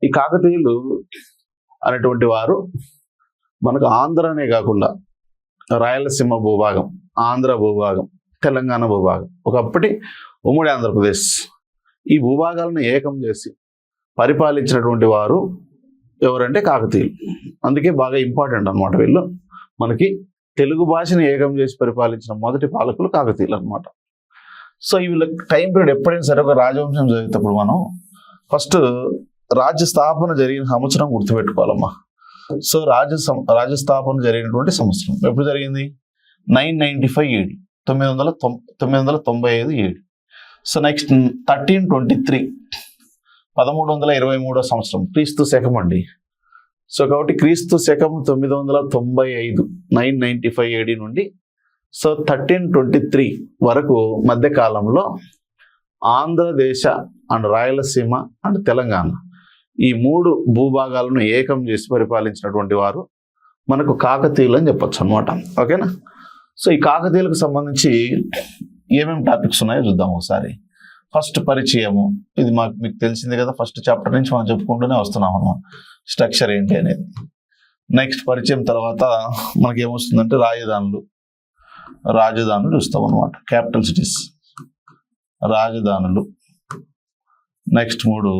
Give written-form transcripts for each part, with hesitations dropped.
ఈ కాకతీయులు అనేటువంటి వారు మనకు ఆంధ్రనే కాకుండా రాయలసీమ భూభాగం, ఆంధ్ర భూభాగం, తెలంగాణ భూభాగం, ఒకప్పటి ఉమ్మడి ఆంధ్రప్రదేశ్, ఈ భూభాగాలను ఏకం చేసి పరిపాలించినటువంటి వారు ఎవరంటే కాకతీయులు. అందుకే బాగా ఇంపార్టెంట్ అనమాట. వీళ్ళు మనకి తెలుగు భాషని ఏకం చేసి పరిపాలించిన మొదటి పాలకులు కాకతీయులు అనమాట. సో వీళ్ళ టైం పీరియడ్ ఎప్పుడైనా సరే ఒక రాజవంశం జరిగేటప్పుడు మనం ఫస్ట్ రాజ్య స్థాపన జరిగిన సంవత్సరం గుర్తుపెట్టుకోవాలమ్మా. సో రాజ్యస్థాపన జరిగినటువంటి సంవత్సరం ఎప్పుడు జరిగింది? 995 AD, 995 AD. సో నెక్స్ట్ 1323, 1323 సంవత్సరం, క్రీస్తు శకం అండి. సో కాబట్టి క్రీస్తు శకం 995, 995 AD నుండి సో 1323 వరకు మధ్యకాలంలో ఆంధ్రదేశ అండ్ రాయలసీమ అండ్ తెలంగాణ ఈ 3 భూభాగాలను ఏకం చేసి పరిపాలించినటువంటి వారు మనకు కాకతీయులు అని చెప్పొచ్చు అనమాట. ఓకేనా? సో ఈ కాకతీయులకు సంబంధించి ఏమేమి టాపిక్స్ ఉన్నాయో చూద్దాం ఒకసారి. ఫస్ట్ పరిచయము, ఇది మీకు తెలిసిందే కదా, ఫస్ట్ చాప్టర్ నుంచి మనం చెప్పుకుంటూనే వస్తున్నాం అన్నమాట, స్ట్రక్చర్ ఏంటి అనేది. నెక్స్ట్ పరిచయం తర్వాత మనకి ఏమొస్తుందంటే రాజధానులు చూస్తాం అనమాట, క్యాపిటల్ సిటీస్, రాజధానులు. నెక్స్ట్ 3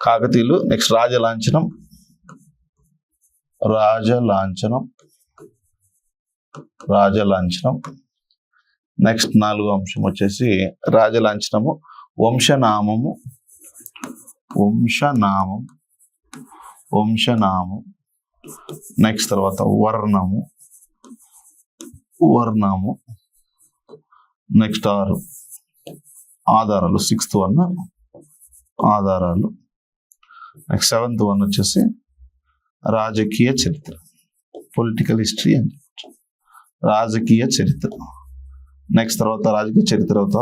కాకతీయులు. నెక్స్ట్ రాజలాంఛనం. నెక్స్ట్ 4వ అంశం వచ్చేసి రాజలాంఛనము, వంశనామం. నెక్స్ట్ తర్వాత వర్ణము. నెక్స్ట్ 6 ఆధారాలు, 6th 1 ఆధారాలు. నెక్స్ట్ 7th 1 వచ్చేసి రాజకీయ చరిత్ర, పొలిటికల్ హిస్టరీ అని రాజకీయ చరిత్ర. నెక్స్ట్ తర్వాత రాజకీయ చరిత్ర తర్వాత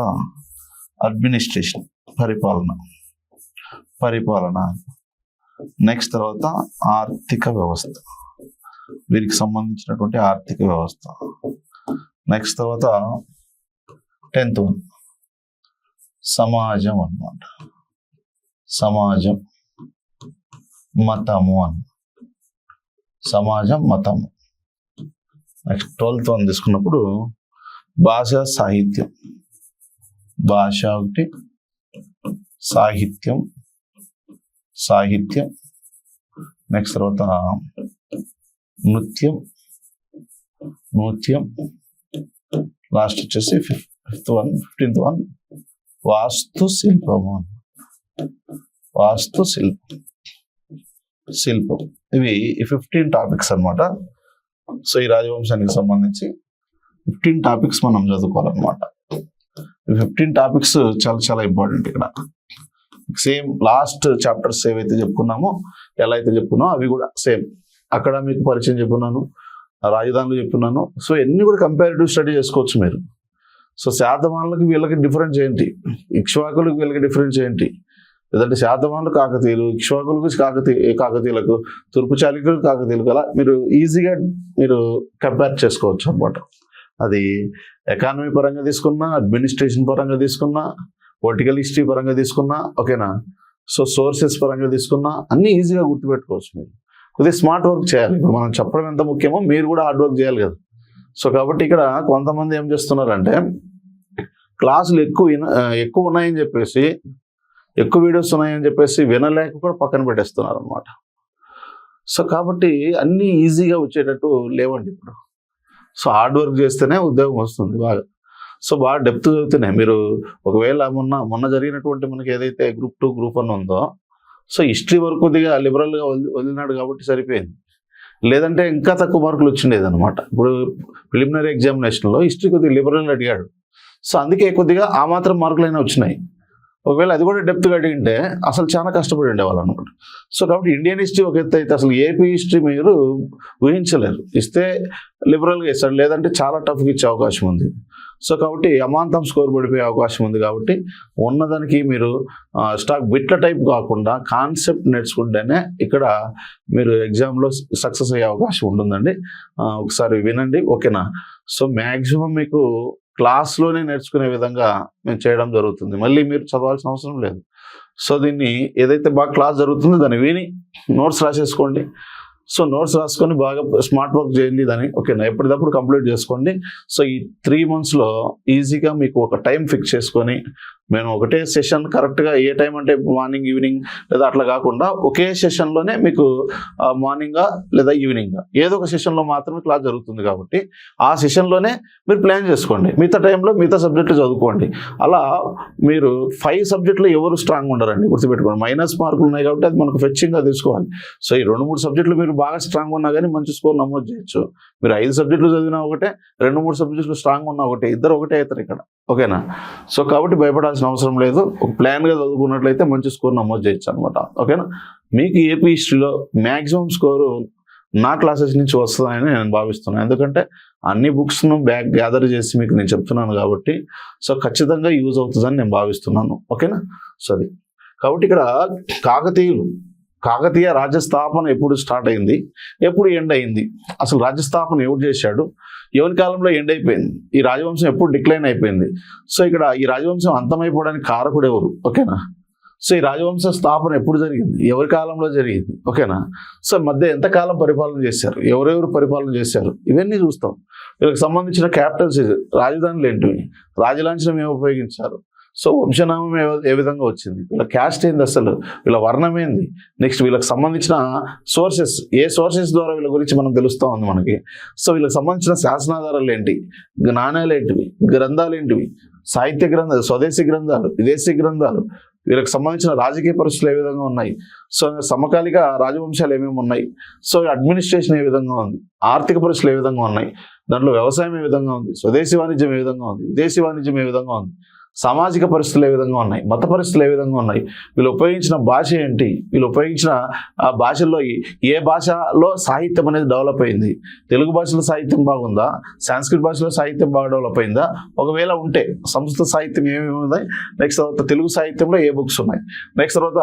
అడ్మినిస్ట్రేషన్, పరిపాలన. నెక్స్ట్ తర్వాత ఆర్థిక వ్యవస్థ, వీరికి సంబంధించినటువంటి ఆర్థిక వ్యవస్థ. నెక్స్ట్ తర్వాత 10th 1 సమాజం అన్నమాట, మతము. నెక్స్ట్ 12th 1 తీసుకున్నప్పుడు భాష సాహిత్యం, ఒకటి, సాహిత్యం. నెక్స్ట్ తర్వాత నృత్యం. లాస్ట్ వచ్చేసి 15th 1 శిల్పం. ఇవి 15 టాపిక్స్ అనమాట. సో ఈ రాజవంశానికి సంబంధించి 15 టాపిక్స్ మనం చదువుకోవాలన్నమాట. ఈ 15 టాపిక్స్ చాలా చాలా ఇంపార్టెంట్. ఇక్కడ సేమ్ లాస్ట్ చాప్టర్స్ ఏవైతే చెప్పుకున్నామో, ఎలా అయితే చెప్పుకున్నామో అవి కూడా సేమ్. అక్కడ మీకు పరిచయం చెప్పున్నాను, రాజధానులు చెప్పున్నాను. సో ఎన్ని కూడా కంపారిటివ్ స్టడీ చేసుకోవచ్చు మీరు. సో శాతవాహనులకు వీళ్ళకి డిఫరెన్స్ ఏంటి, ఇక్ష్వాకులకు వీళ్ళకి డిఫరెన్స్ ఏంటి, లేదంటే శాతవాహనులు కాకతీయులు, ఇక్ష్వాకులకు కాకతీయులకు, తూర్పు చాళుక్యులకు కాకతీయులకు, అలా మీరు ఈజీగా కంపేర్ చేసుకోవచ్చు అనమాట. అది ఎకానమీ పరంగా తీసుకున్నా, అడ్మినిస్ట్రేషన్ పరంగా తీసుకున్నా, పొలిటికల్ హిస్టరీ పరంగా తీసుకున్నా, ఓకేనా. సో సోర్సెస్ పరంగా తీసుకున్నా అన్నీ ఈజీగా గుర్తుపెట్టుకోవచ్చు. మీరు కొద్దిగా స్మార్ట్ వర్క్ చేయాలి. ఇప్పుడు మనం చెప్పడం ఎంత ముఖ్యమో మీరు కూడా హార్డ్ వర్క్ చేయాలి కదా. సో కాబట్టి ఇక్కడ కొంతమంది ఏం చేస్తున్నారంటే క్లాసులు ఎక్కువ ఉన్నాయని చెప్పేసి, ఎక్కువ వీడియోస్ ఉన్నాయని చెప్పేసి వినలేక కూడా పక్కన పెట్టేస్తున్నారు అనమాట. సో కాబట్టి అన్నీ ఈజీగా వచ్చేటట్టు లేవండి ఇప్పుడు. సో హార్డ్ వర్క్ చేస్తేనే ఉద్యోగం వస్తుంది బాగా. సో బాగా డెప్త్ చదువుతున్నాయి మీరు. ఒకవేళ మొన్న జరిగినటువంటి మనకి ఏదైతే Group 2, Group 1 ఉందో, సో హిస్టరీ వరకు కొద్దిగా లిబరల్గా వదిలినాడు కాబట్టి సరిపోయింది. లేదంటే ఇంకా తక్కువ మార్కులు వచ్చిండేది అనమాట. ఇప్పుడు ప్రిలిమినరీ ఎగ్జామినేషన్లో హిస్టరీ కొద్దిగా లిబరల్ అడిగాడు. సో అందుకే కొద్దిగా ఆ మాత్రం మార్కులైనా వచ్చినాయి. ఒకవేళ అది కూడా డెప్త్గా అడిగింటే అసలు చాలా కష్టపడి ఉండేవాళ్ళు అనమాట. సో కాబట్టి ఇండియన్ హిస్టరీ ఒక ఎత్తు అయితే అసలు ఏపీ హిస్టరీ మీరు ఊహించలేరు. ఇస్తే లిబరల్గా ఇస్తాడు, లేదంటే చాలా టఫ్గా ఇచ్చే అవకాశం ఉంది. సో కాబట్టి అమాంతం స్కోర్ పడిపోయే అవకాశం ఉంది. కాబట్టి ఉన్నదానికి మీరు స్టాక్ బిట్ల టైప్ కాకుండా కాన్సెప్ట్ నేర్చుకుంటేనే ఇక్కడ మీరు ఎగ్జామ్లో సక్సెస్ అయ్యే అవకాశం ఉంటుందండి. ఒకసారి వినండి, ఓకేనా. సో మ్యాక్సిమం మీకు క్లాస్లోనే నేర్చుకునే విధంగా మేము చేయడం జరుగుతుంది. మళ్ళీ మీరు చదవాల్సిన అవసరం లేదు. సో దీన్ని ఏదైతే బాగా క్లాస్ జరుగుతుందో దాన్ని విని నోట్స్ రాసేసుకోండి. సో నోట్స్ రాసుకొని బాగా స్మార్ట్ వర్క్ చేయండి దాన్ని, ఓకేనా. ఎప్పటికప్పుడు కంప్లీట్ చేసుకోండి. సో ఈ 3 monthsలో ఈజీగా మీకు ఒక టైం ఫిక్స్ చేసుకొని, మేము ఒకటే సెషన్ కరెక్ట్గా ఏ టైం అంటే మార్నింగ్ ఈవినింగ్ లేదా అట్లా కాకుండా ఒకే సెషన్లోనే మీకు మార్నింగా లేదా ఈవినింగ్ ఏదో ఒక సెషన్లో మాత్రమే క్లాస్ జరుగుతుంది కాబట్టి ఆ సెషన్లోనే మీరు ప్లాన్ చేసుకోండి. మిగతా టైంలో మిగతా సబ్జెక్టులు చదువుకోండి. అలా మీరు 5 సబ్జెక్టులు ఎవరు స్ట్రాంగ్ ఉండరండి, గుర్తుపెట్టుకోండి. మైనస్ మార్కులు ఉన్నాయి కాబట్టి అది మనకు ఫెచ్చింగ్గా తీసుకోవాలి. సో ఈ 2-3 సబ్జెక్టులు మీరు బాగా స్ట్రాంగ్ ఉన్నా కానీ మంచి స్కోర్ నమోదు చేయొచ్చు. మీరు 5 సబ్జెక్టులు చదివినా ఒకటే, 2-3 సబ్జెక్టులు స్ట్రాంగ్ ఉన్నా ఒకటే, ఇద్దరు ఒకటే అవుతారు ఇక్కడ, ఓకేనా. సో కాబట్టి భయపడాల్సిన అవసరం లేదు. ఒక ప్లాన్గా చదువుకున్నట్లయితే మంచి స్కోర్ నమోదు చేయొచ్చు అనమాట, ఓకేనా. మీకు ఏపీ హిస్టరీలో మ్యాక్సిమం స్కోరు నా క్లాసెస్ నుంచి వస్తుందని నేను భావిస్తున్నాను. ఎందుకంటే అన్ని బుక్స్ను గ్యాదర్ చేసి మీకు నేను చెప్తున్నాను కాబట్టి సో ఖచ్చితంగా యూజ్ అవుతుందని నేను భావిస్తున్నాను, ఓకేనా. సో అది కాబట్టి ఇక్కడ కాకతీయ రాజ్య స్థాపన ఎప్పుడు స్టార్ట్ అయింది, ఎప్పుడు ఎండ్ అయింది, అసలు రాజ్య స్థాపన ఎవరు చేశాడు, ఎవరి కాలంలో ఎండ్ అయిపోయింది, ఈ రాజవంశం ఎప్పుడు డిక్లైన్ అయిపోయింది, సో ఇక్కడ ఈ రాజవంశం అంతమైపోవడానికి కారకుడు ఎవరు, ఓకేనా. సో ఈ రాజవంశ స్థాపన ఎప్పుడు జరిగింది, ఎవరి కాలంలో జరిగింది, ఓకేనా. సో మధ్య ఎంతకాలం పరిపాలన చేశారు, ఎవరెవరు పరిపాలన చేశారు, ఇవన్నీ చూస్తాం. వీళ్ళకి సంబంధించిన క్యాపిటల్స్, రాజధానులు ఏంటివి, రాజలాంఛనం ఏమి ఉపయోగించారు, సో వంశనామం ఏ విధంగా వచ్చింది, వీళ్ళ క్యాస్ట్ ఏంది, అసలు వీళ్ళ వర్ణం ఏంది, నెక్స్ట్ వీళ్ళకి సంబంధించిన సోర్సెస్, ఏ సోర్సెస్ ద్వారా వీళ్ళ గురించి మనం తెలుస్తూ ఉంది మనకి. సో వీళ్ళకి సంబంధించిన శాసనాధారాలు ఏంటి, నాణ్యాలు ఏంటివి, గ్రంథాలు ఏంటివి, సాహిత్య గ్రంథాలు, స్వదేశీ గ్రంథాలు, విదేశీ గ్రంథాలు, వీళ్ళకి సంబంధించిన రాజకీయ పరిస్థితులు ఏ విధంగా ఉన్నాయి, సో సమకాలిక రాజవంశాలు ఏమేమి ఉన్నాయి, సో అడ్మినిస్ట్రేషన్ ఏ విధంగా ఉంది, ఆర్థిక పరిస్థితులు ఏ విధంగా ఉన్నాయి, దాంట్లో వ్యవసాయం ఏ విధంగా ఉంది, స్వదేశీ వాణిజ్యం ఏ విధంగా ఉంది, విదేశీ వాణిజ్యం ఏ విధంగా ఉంది, సామాజిక పరిస్థితులు ఏ విధంగా ఉన్నాయి, మత పరిస్థితులు ఏ విధంగా ఉన్నాయి, వీళ్ళు ఉపయోగించిన భాష ఏంటి, వీళ్ళు ఉపయోగించిన ఆ భాషల్లో ఏ భాషలో సాహిత్యం అనేది డెవలప్ అయింది, తెలుగు భాషలో సాహిత్యం బాగుందా, సంస్కృత భాషలో సాహిత్యం బాగా డెవలప్ అయిందా, ఒకవేళ ఉంటే సంస్కృత సాహిత్యం ఏమేమి ఉన్నాయి, నెక్స్ట్ తర్వాత తెలుగు సాహిత్యంలో ఏ బుక్స్ ఉన్నాయి, నెక్స్ట్ తర్వాత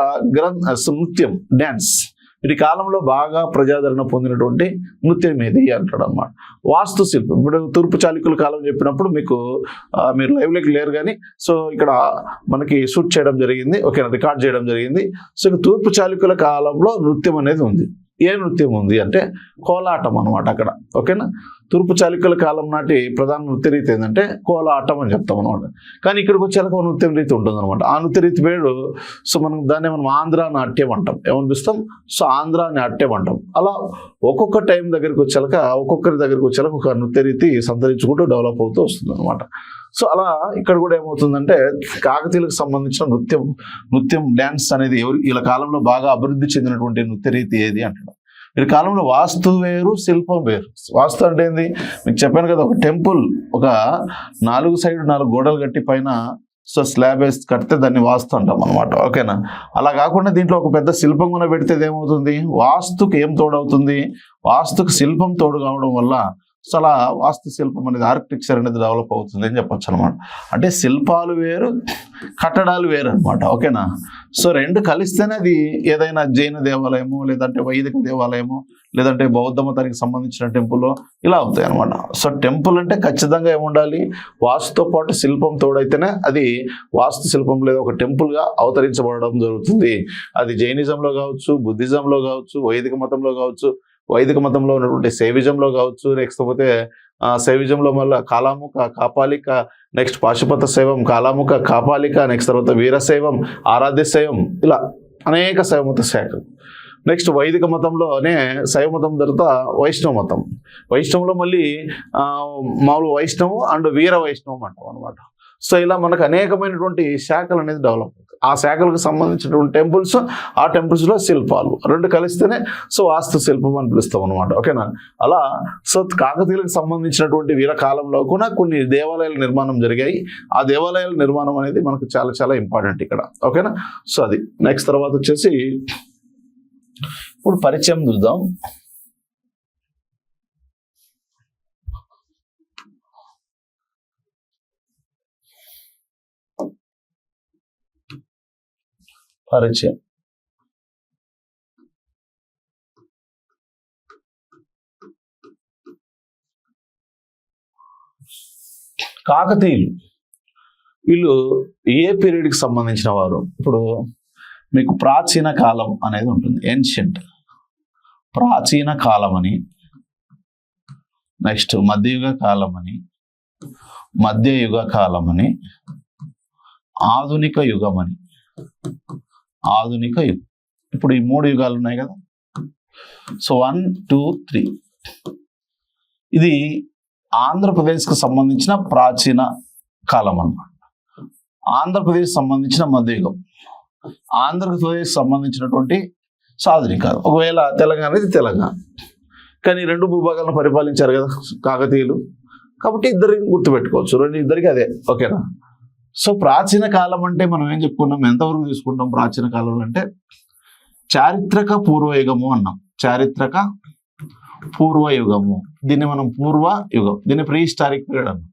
నృత్యం, డ్యాన్స్, వీటి కాలంలో బాగా ప్రజాదరణ పొందినటువంటి నృత్యం ఏది అంటాడు అన్నమాట. వాస్తు శిల్పం, ఇప్పుడు తూర్పు చాళుక్యుల కాలం చెప్పినప్పుడు మీకు మీరు లైవ్లోకి లేరు కానీ సో ఇక్కడ మనకి షూట్ చేయడం జరిగింది, ఓకేనా, రికార్డ్ చేయడం జరిగింది. సో తూర్పు చాళుక్యుల కాలంలో నృత్యం అనేది ఉంది. ఏ నృత్యం ఉంది అంటే కోలాటం అనమాట అక్కడ, ఓకేనా. తూర్పు చాళుక్యుల కాలం నాటి ప్రధాన నృత్య రీతి ఏంటంటే కోలాటం అని చెప్తాం అనమాట. కానీ ఇక్కడికి వచ్చేలాగా ఒక నృత్యం రీతి ఉంటుంది అనమాట. ఆ నృత్య రీతి పేరు సో దాన్ని మనం ఆంధ్ర నాట్యం అంటాం, ఏమనిపిస్తాం, సో ఆంధ్ర నాట్యం అంటాం. అలా ఒక్కొక్క టైం దగ్గరికి వచ్చేలాక ఒక్కొక్కరి దగ్గరికి వచ్చేలాక ఒక నృత్య రీతి సంతరించుకుంటూ డెవలప్ అవుతూ వస్తుంది అనమాట. సో అలా ఇక్కడ కూడా ఏమవుతుందంటే కాకతీయులకు సంబంధించిన నృత్యం డ్యాన్స్ అనేది వీళ్ళ కాలంలో బాగా అభివృద్ధి చెందినటువంటి నృత్య రీతి ఏది అంటారు. వీళ్ళ కాలంలో వాస్తు వేరు, శిల్పం వేరు. వాస్తు అంటే ఏంది మీకు చెప్పాను కదా, ఒక టెంపుల్ ఒక 4 సైడ్ 4 గోడలు కట్టి పైన సో స్లాబ్ వేసి కడితే దాన్ని వాస్తు అంటాం అనమాట, ఓకేనా. అలా కాకుండా దీంట్లో ఒక పెద్ద శిల్పం కూడా పెడితే ఏమవుతుంది, వాస్తుకి ఏం తోడవుతుంది, వాస్తుకు శిల్పం తోడు కావడం వల్ల సో అలా వాస్తు శిల్పం అనేది ఆర్కిటెక్చర్ అనేది డెవలప్ అవుతుంది అని చెప్పొచ్చు అనమాట. అంటే శిల్పాలు వేరు, కట్టడాలు వేరు అనమాట, ఓకేనా. సో రెండు కలిస్తేనే అది ఏదైనా జైన దేవాలయము, లేదంటే వైదిక దేవాలయము, లేదంటే బౌద్ధ మతానికి సంబంధించిన టెంపుల్ ఇలా అవుతాయి అనమాట. సో టెంపుల్ అంటే ఖచ్చితంగా ఏముండాలి, వాస్తుతో పాటు శిల్పం తోడైతేనే అది వాస్తు శిల్పం లేదా ఒక టెంపుల్గా అవతరించబడడం జరుగుతుంది. అది జైనిజంలో కావచ్చు, బుద్ధిజంలో కావచ్చు, వైదిక మతంలో కావచ్చు, వైదిక మతంలో ఉన్నటువంటి శైవిజంలో కావచ్చు, నెక్స్ట్ పోతే శైవిజంలో మళ్ళీ కాలాముఖ, కాపాలిక, నెక్స్ట్ పాశుపత శైవం, కాలాముఖ, కాపాలిక, నెక్స్ట్ తర్వాత వీరశైవం, ఆరాధ్య శైవం, ఇలా అనేక శైవమత శాఖలు. నెక్స్ట్ వైదిక మతంలోనే శైవ మతం తర్వాత వైష్ణవ మతం, వైష్ణవంలో మళ్ళీ మామూలు వైష్ణవం అండ్ వీర వైష్ణవం అంటాం అనమాట. సో ఇలా మనకు అనేకమైనటువంటి శాఖలు అనేది డెవలప్ అవుతాయి. ఆ శాఖలకు సంబంధించినటువంటి టెంపుల్స్, ఆ టెంపుల్స్లో శిల్పాలు రెండు కలిస్తేనే సో వాస్తు శిల్పం అని పిలుస్తాం అనమాట, ఓకేనా. అలా సో కాకతీయులకు సంబంధించినటువంటి వీర కాలంలో కూడా కొన్ని దేవాలయాల నిర్మాణం జరిగాయి. ఆ దేవాలయాల నిర్మాణం అనేది మనకు చాలా చాలా ఇంపార్టెంట్ ఇక్కడ, ఓకేనా. సో అది నెక్స్ట్ తర్వాత వచ్చేసి ఇప్పుడు పరిచయం చూద్దాం. పరిచయం కాకతీయులు వీళ్ళు ఏ పీరియడ్కి సంబంధించిన వారు, ఇప్పుడు మీకు ప్రాచీన కాలం అనేది ఉంటుంది, ఏన్షియంట్ ప్రాచీన కాలం అని, నెక్స్ట్ మధ్యయుగ కాలం అని, మధ్యయుగ కాలం అని, ఆధునిక యుగం అని. ఆధునిక యుగం. ఇప్పుడు ఈ 3 యుగాలు ఉన్నాయి కదా. సో 1, 2, 3 ఇది ఆంధ్రప్రదేశ్కి సంబంధించిన ప్రాచీన కాలం అన్నమాట. ఆంధ్రప్రదేశ్ సంబంధించిన మధ్యయుగం, ఆంధ్రప్రదేశ్ సంబంధించినటువంటి ఆధునిక కాలం. ఒకవేళ తెలంగాణ ఇది తెలంగాణ, కానీ 2 భూభాగాలను పరిపాలించారు కదా కాకతీయులు, కాబట్టి ఇద్దరిని గుర్తుపెట్టుకోవచ్చు, ఇద్దరికి అదే. ఓకేనా. సో ప్రాచీన కాలం అంటే మనం ఏం చెప్పుకున్నాం, ఎంతవరకు తీసుకుంటాం ప్రాచీన కాలంలో అంటే చారిత్రక పూర్వయుగము అన్నాం. చారిత్రక పూర్వయుగము, దీన్ని మనం పూర్వయుగం, దీన్ని ప్రీ హిస్టారిక్ పీరియడ్ అన్నాం.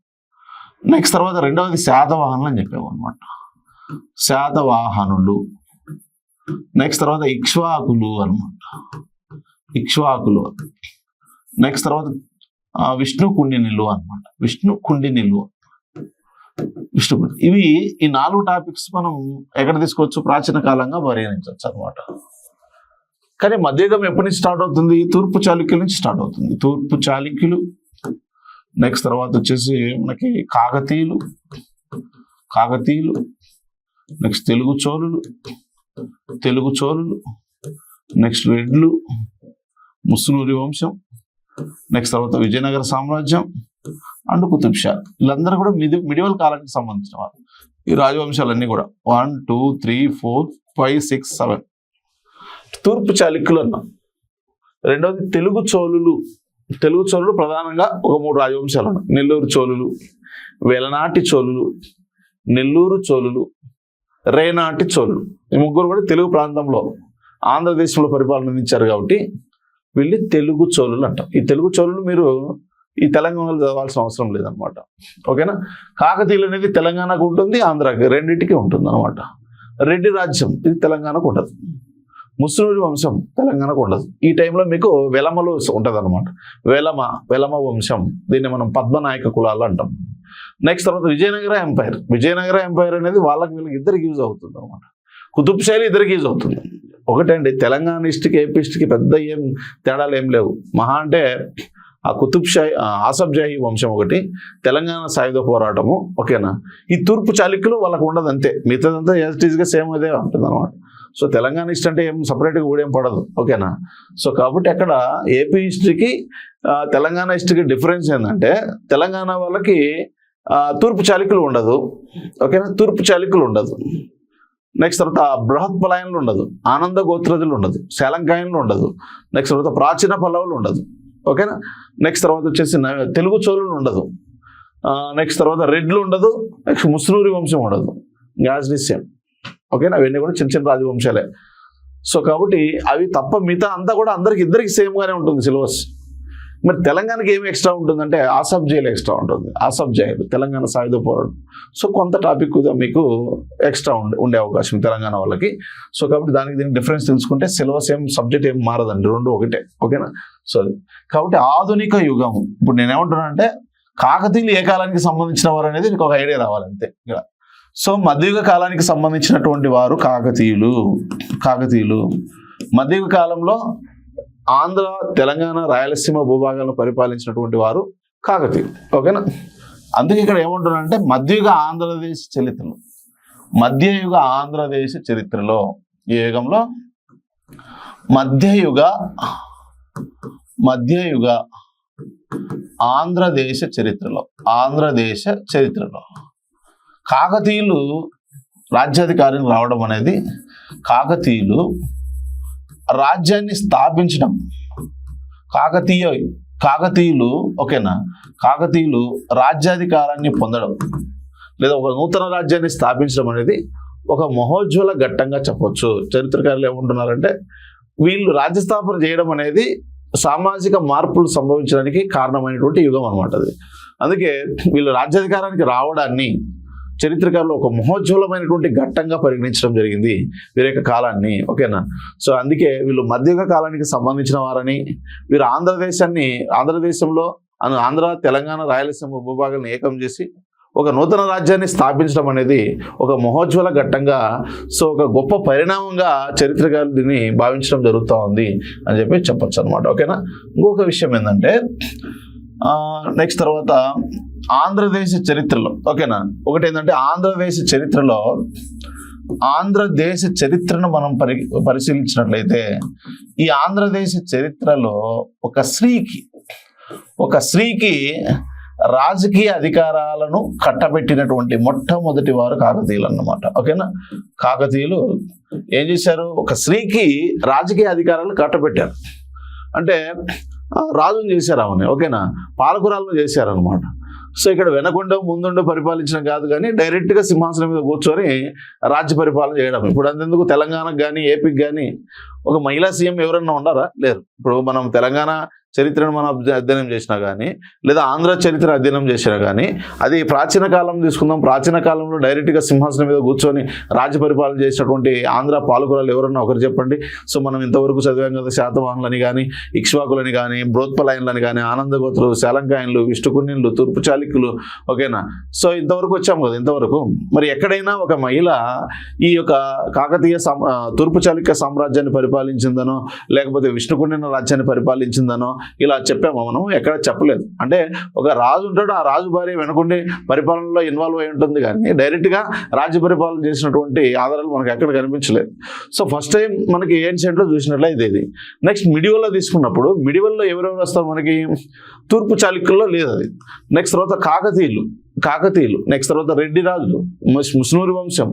నెక్స్ట్ తర్వాత రెండవది శాతవాహనులు అని చెప్పాము అనమాట. శాతవాహనులు. నెక్స్ట్ తర్వాత ఇక్ష్వాకులు అనమాట. ఇక్ష్వాకులు. నెక్స్ట్ తర్వాత విష్ణు కుండినిలు అనమాట. విష్ణు కుండినిలు. ఇవి ఈ 4 టాపిక్స్ మనం ఎక్కడ తీసుకోవచ్చు, ప్రాచీన కాలంగా పరిగణించవచ్చు అనమాట. కానీ మధ్యయుగం ఎప్పటి నుంచి స్టార్ట్ అవుతుంది, తూర్పు చాళుక్యుల నుంచి స్టార్ట్ అవుతుంది. తూర్పు చాళుక్యులు, నెక్స్ట్ తర్వాత వచ్చేసి మనకి కాకతీయులు, నెక్స్ట్ తెలుగు చోళులు, నెక్స్ట్ రెడ్లు, ముస్సనూరి వంశం, నెక్స్ట్ తర్వాత విజయనగర సామ్రాజ్యం అండ్ కుతుబ్ షా. వీళ్ళందరూ కూడా మిడివల్ కాలానికి సంబంధించిన వారు. ఈ రాజవంశాలన్నీ కూడా 1, 2, 3, 4, 5, 6, 7 తూర్పు చాళుక్యులు అన్నాం. రెండవది తెలుగు చోళులు ప్రధానంగా ఒక 3 రాజవంశాలు ఉన్నాయి. నెల్లూరు చోళులు, వెలనాటి చోళులు, నెల్లూరు చోళులు, రేనాటి చోళులు. ఈ ముగ్గురు కూడా తెలుగు ప్రాంతంలో ఆంధ్రదేశంలో పరిపాలన అందించారు కాబట్టి వీళ్ళు తెలుగు చోళులు అంటాం. ఈ తెలుగు చోళులు మీరు ఈ తెలంగాణలో చదవాల్సిన అవసరం లేదనమాట. ఓకేనా. కాకతీయులు అనేది తెలంగాణకు ఉంటుంది, ఆంధ్రాకి, రెండింటికి ఉంటుంది అనమాట. రెడ్డి రాజ్యం ఇది తెలంగాణకు ఉండదు. ముస్సనూరి వంశం తెలంగాణకు ఉండదు. ఈ టైంలో మీకు వెలమలు ఉంటుంది అనమాట. వెలమ వంశం, దీన్ని మనం పద్మనాయక కులాలు అంటాం. నెక్స్ట్ తర్వాత విజయనగర ఎంపైర్ అనేది వీళ్ళకి ఇద్దరికి యూజ్ అవుతుంది అనమాట. కుతుబ్ షాహీ ఇద్దరికి యూజ్ అవుతుంది. ఒకటండి, తెలంగాణ హిస్టరీకి ఏపీ హిస్టరీకి పెద్ద ఏం తేడాలు ఏం లేవు. మహా అంటే ఆ కుతుబ్ షాహీ, ఆసఫ్ జాహీ వంశం ఒకటి, తెలంగాణ సాయుధ పోరాటము. ఓకేనా. ఈ తూర్పు చాళుక్యులు వాళ్ళకు ఉండదు అంతే, మిగతాదంతా యాజిటీస్గా సేమ్ అదే ఉంటుంది అనమాట. సో తెలంగాణ హిస్టరీ అంటే ఏం సపరేట్గా కూడా ఏం పడదు. ఓకేనా. సో కాబట్టి అక్కడ ఏపీ హిస్టరీకి తెలంగాణ హిస్టరీకి డిఫరెన్స్ ఏంటంటే తెలంగాణ వాళ్ళకి తూర్పు చాళుక్యులు ఉండదు. ఓకేనా. తూర్పు చాళుక్యులు ఉండదు. నెక్స్ట్ తర్వాత బృహత్ పలాయన్లు ఉండదు, ఆనంద గోత్రజులు ఉండదు, శలంకాయన్లు ఉండదు, నెక్స్ట్ తర్వాత ప్రాచీన పల్లవులు ఉండదు. ఓకేనా. నెక్స్ట్ తర్వాత వచ్చేసి తెలుగు చోళులు ఉండదు, నెక్స్ట్ తర్వాత రెడ్లు ఉండదు, నెక్స్ట్ ముస్నూరి వంశం ఉండదు, యాజ్ ది సేమ్. ఓకేనా. అవన్నీ కూడా చిన్న రాజవంశాలే. సో కాబట్టి అవి తప్ప మిగతా అంతా కూడా ఇద్దరికి సేమ్గానే ఉంటుంది సిలబస్. మరి తెలంగాణకి ఏమి ఎక్స్ట్రా ఉంటుందంటే ఆసఫ్ జాహీలు ఎక్స్ట్రా ఉంటుంది. ఆసఫ్ జాహీలు తెలంగాణ సాయుధ పోరాటం. సో కొంత టాపిక్ మీకు ఎక్స్ట్రా ఉండే అవకాశం తెలంగాణ వాళ్ళకి. సో కాబట్టి దీనికి డిఫరెన్స్ తెలుసుకుంటే సిలబస్ సబ్జెక్ట్ ఏం మారదండి, 2 ఒకటే. ఓకేనా. సో కాబట్టి ఆధునిక యుగం, ఇప్పుడు నేనేమంటున్నానంటే కాకతీయులు ఏ కాలానికి సంబంధించిన వారు అనేది మీకు ఒక ఐడియా రావాలంతే. సో మధ్యయుగ కాలానికి సంబంధించినటువంటి వారు కాకతీయులు. మధ్యయుగ కాలంలో ఆంధ్ర, తెలంగాణ, రాయలసీమ భూభాగాలను పరిపాలించినటువంటి వారు కాకతీయులు. ఓకేనా. అందుకే ఇక్కడ ఏమంటున్నారంటే మధ్యయుగ ఆంధ్రదేశ చరిత్రలో ఈ యుగంలో మధ్యయుగ ఆంధ్రదేశ చరిత్రలో కాకతీయులు రాజ్యాధికారికి రావడం అనేది, కాకతీయులు రాజ్యాన్ని స్థాపించడం, కాకతీయులు ఓకేనా, కాకతీయులు రాజ్యాధికారాన్ని పొందడం లేదా ఒక నూతన రాజ్యాన్ని స్థాపించడం అనేది ఒక మహోజ్వల ఘట్టంగా చెప్పొచ్చు. చరిత్రకారులు ఏమంటున్నారంటే వీళ్ళు రాజ్యస్థాపన చేయడం అనేది సామాజిక మార్పులు సంభవించడానికి కారణమైనటువంటి యుగం అనమాట అది. అందుకే వీళ్ళు రాజ్యాధికారానికి రావడాన్ని చరిత్రకారులు ఒక మహోజ్వలమైనటువంటి ఘట్టంగా పరిగణించడం జరిగింది వీరి యొక్క కాలాన్ని. ఓకేనా. సో అందుకే వీళ్ళు మధ్యయుగ కాలానికి సంబంధించిన వారని, వీరు ఆంధ్రదేశంలో ఆంధ్ర, తెలంగాణ, రాయలసీమ భూభాగాలను ఏకం చేసి ఒక నూతన రాజ్యాన్ని స్థాపించడం అనేది ఒక మహోజ్వల ఘట్టంగా, సో ఒక గొప్ప పరిణామంగా చరిత్రకారుడిని భావించడం జరుగుతూ ఉంది అని చెప్పి చెప్పొచ్చు అనమాట. ఓకేనా. ఇంకొక విషయం ఏంటంటే నెక్స్ట్ తర్వాత ఆంధ్రదేశ చరిత్రలో, ఓకేనా, ఒకటి ఏంటంటే ఆంధ్రదేశ చరిత్రను మనం పరిశీలించినట్లయితే ఈ ఆంధ్రదేశ చరిత్రలో ఒక స్త్రీకి రాజకీయ అధికారాలను కట్టబెట్టినటువంటి మొట్టమొదటి వారు కాకతీయులు అన్నమాట. ఓకేనా. కాకతీయులు ఏం చేశారు, ఒక స్త్రీకి రాజకీయ అధికారాలు కట్టబెట్టారు. అంటే రాజుని చేశారు ఆమెని, ఓకేనా, పాలకురాలను చేశారనమాట. సో ఇక్కడ వెనకుండా ముందుండో పరిపాలించడం కాదు, కానీ డైరెక్ట్గా సింహాసనం మీద కూర్చొని రాజ్య పరిపాలన చేయడం. ఇప్పుడు అంతెందుకు తెలంగాణకు కానీ ఏపీకి కానీ ఒక మహిళా సీఎం ఎవరన్నా ఉన్నారా? లేరు. ఇప్పుడు మనం తెలంగాణ చరిత్రను మనం అధ్యయనం చేసినా కానీ, లేదా ఆంధ్ర చరిత్ర అధ్యయనం చేసినా కానీ, అది ప్రాచీన కాలం తీసుకుందాం, ప్రాచీన కాలంలో డైరెక్ట్గా సింహాసనం మీద కూర్చొని రాజ్య పరిపాలన చేసినటువంటి ఆంధ్ర పాలకురాలు ఎవరన్నా ఒకరు చెప్పండి. సో మనం ఇంతవరకు చదివాం కదా, శాతవాహనులని కానీ, ఇక్ష్వాకులని కానీ, బ్రోత్పలాయన్లని కానీ, ఆనందగోత్రులు, శాలంకాయన్లు, విష్ణుకున్యులు, తూర్పు చాళుక్యులు, ఓకేనా. సో ఇంతవరకు వచ్చాము కదా. ఇంతవరకు మరి ఎక్కడైనా ఒక మహిళ ఈ యొక్క కాకతీయ తూర్పు చాళుక్య సామ్రాజ్యాన్ని పరిపాలించిందనో, లేకపోతే విష్ణుకున్య రాజ్యాన్ని పరిపాలించిందనో ఇలా చెప్పాము మనం? ఎక్కడ చెప్పలేదు. అంటే ఒక రాజు ఉంటాడు, ఆ రాజు భార్య వెనకుండి పరిపాలనలో ఇన్వాల్వ్ అయి ఉంటుంది, కానీ డైరెక్ట్గా రాజ్య పరిపాలన చేసినటువంటి ఆధారాలు మనకు ఎక్కడ కనిపించలేదు. సో ఫస్ట్ టైం మనకి ఏన్షియంట్లో చూసినట్లయితే ఇది. నెక్స్ట్ మిడివల్లో తీసుకున్నప్పుడు, మిడివల్లో ఎవరెవరు వస్తారు మనకి? తూర్పు చాళుక్యుల్లో లేదు అది. నెక్స్ట్ తర్వాత కాకతీయులు, నెక్స్ట్ తర్వాత రెడ్డి రాజులు, ముస్నూరు వంశం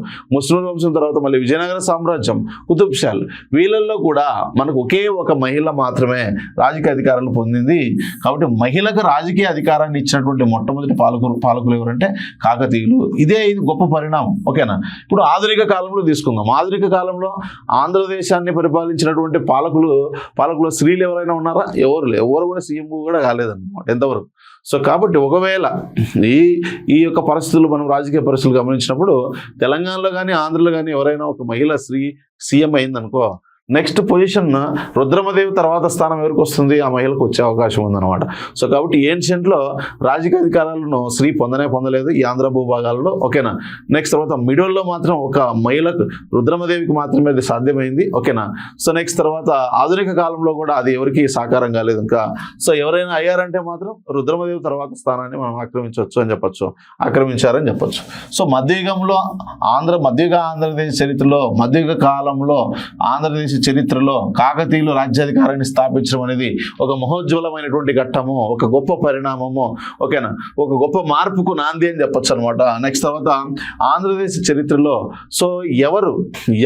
తర్వాత మళ్ళీ విజయనగర సామ్రాజ్యం, కుతుబ్షాలు, వీళ్ళల్లో కూడా మనకు ఒకే ఒక మహిళ మాత్రమే రాజకీయ అధికారాలు పొందింది. కాబట్టి మహిళకు రాజకీయ అధికారాన్ని ఇచ్చినటువంటి మొట్టమొదటి పాలకులు ఎవరంటే కాకతీయులు. ఇది గొప్ప పరిణామం. ఓకేనా. ఇప్పుడు ఆధునిక కాలంలో తీసుకుందాం. ఆధునిక కాలంలో ఆంధ్రదేశాన్ని పరిపాలించినటువంటి పాలకులు స్త్రీలు ఎవరైనా ఉన్నారా? ఎవరు కూడా సీఎం కూడా కాలేదన్నమాట ఎంతవరకు. సో కాబట్టి ఒకవేళ ఈ యొక్క పరిస్థితులు, మనం రాజకీయ పరిస్థితులు గమనించినప్పుడు తెలంగాణలో కానీ ఆంధ్రలో కానీ ఎవరైనా ఒక మహిళ సీఎం అయిందనుకో, నెక్స్ట్ పొజిషన్ రుద్రమదేవి తర్వాత స్థానం ఎవరికి వస్తుంది? ఆ మహిళకు వచ్చే అవకాశం ఉందన్నమాట. సో కాబట్టి ఏన్షియంట్లో రాజకీయ అధికారాలను స్త్రీ పొందలేదు ఈ ఆంధ్ర భూభాగాలలో. ఓకేనా. నెక్స్ట్ తర్వాత మిడిల్లో మాత్రం ఒక మహిళకు, రుద్రమదేవికి మాత్రమే అది సాధ్యమైంది. ఓకేనా. సో నెక్స్ట్ తర్వాత ఆధునిక కాలంలో కూడా అది ఎవరికి సాకారం కాలేదు ఇంకా. సో ఎవరైనా అయ్యారంటే మాత్రం రుద్రమదేవి తర్వాత స్థానాన్ని మనం ఆక్రమించారని చెప్పొచ్చు. సో మధ్యయుగంలో ఆంధ్రదేశ చరిత్రలో, మధ్యయుగ కాలంలో ఆంధ్రదేశ చరిత్రలో కాకతీయులు రాజ్యాధికారాన్ని స్థాపించడం అనేది ఒక మహోజ్వలమైనటువంటి ఘట్టము, ఒక గొప్ప పరిణామము. ఓకేనా. ఒక గొప్ప మార్పుకు నాంది అని చెప్పొచ్చు అనమాట. నెక్స్ట్ తర్వాత ఆంధ్రదేశ చరిత్రలో సో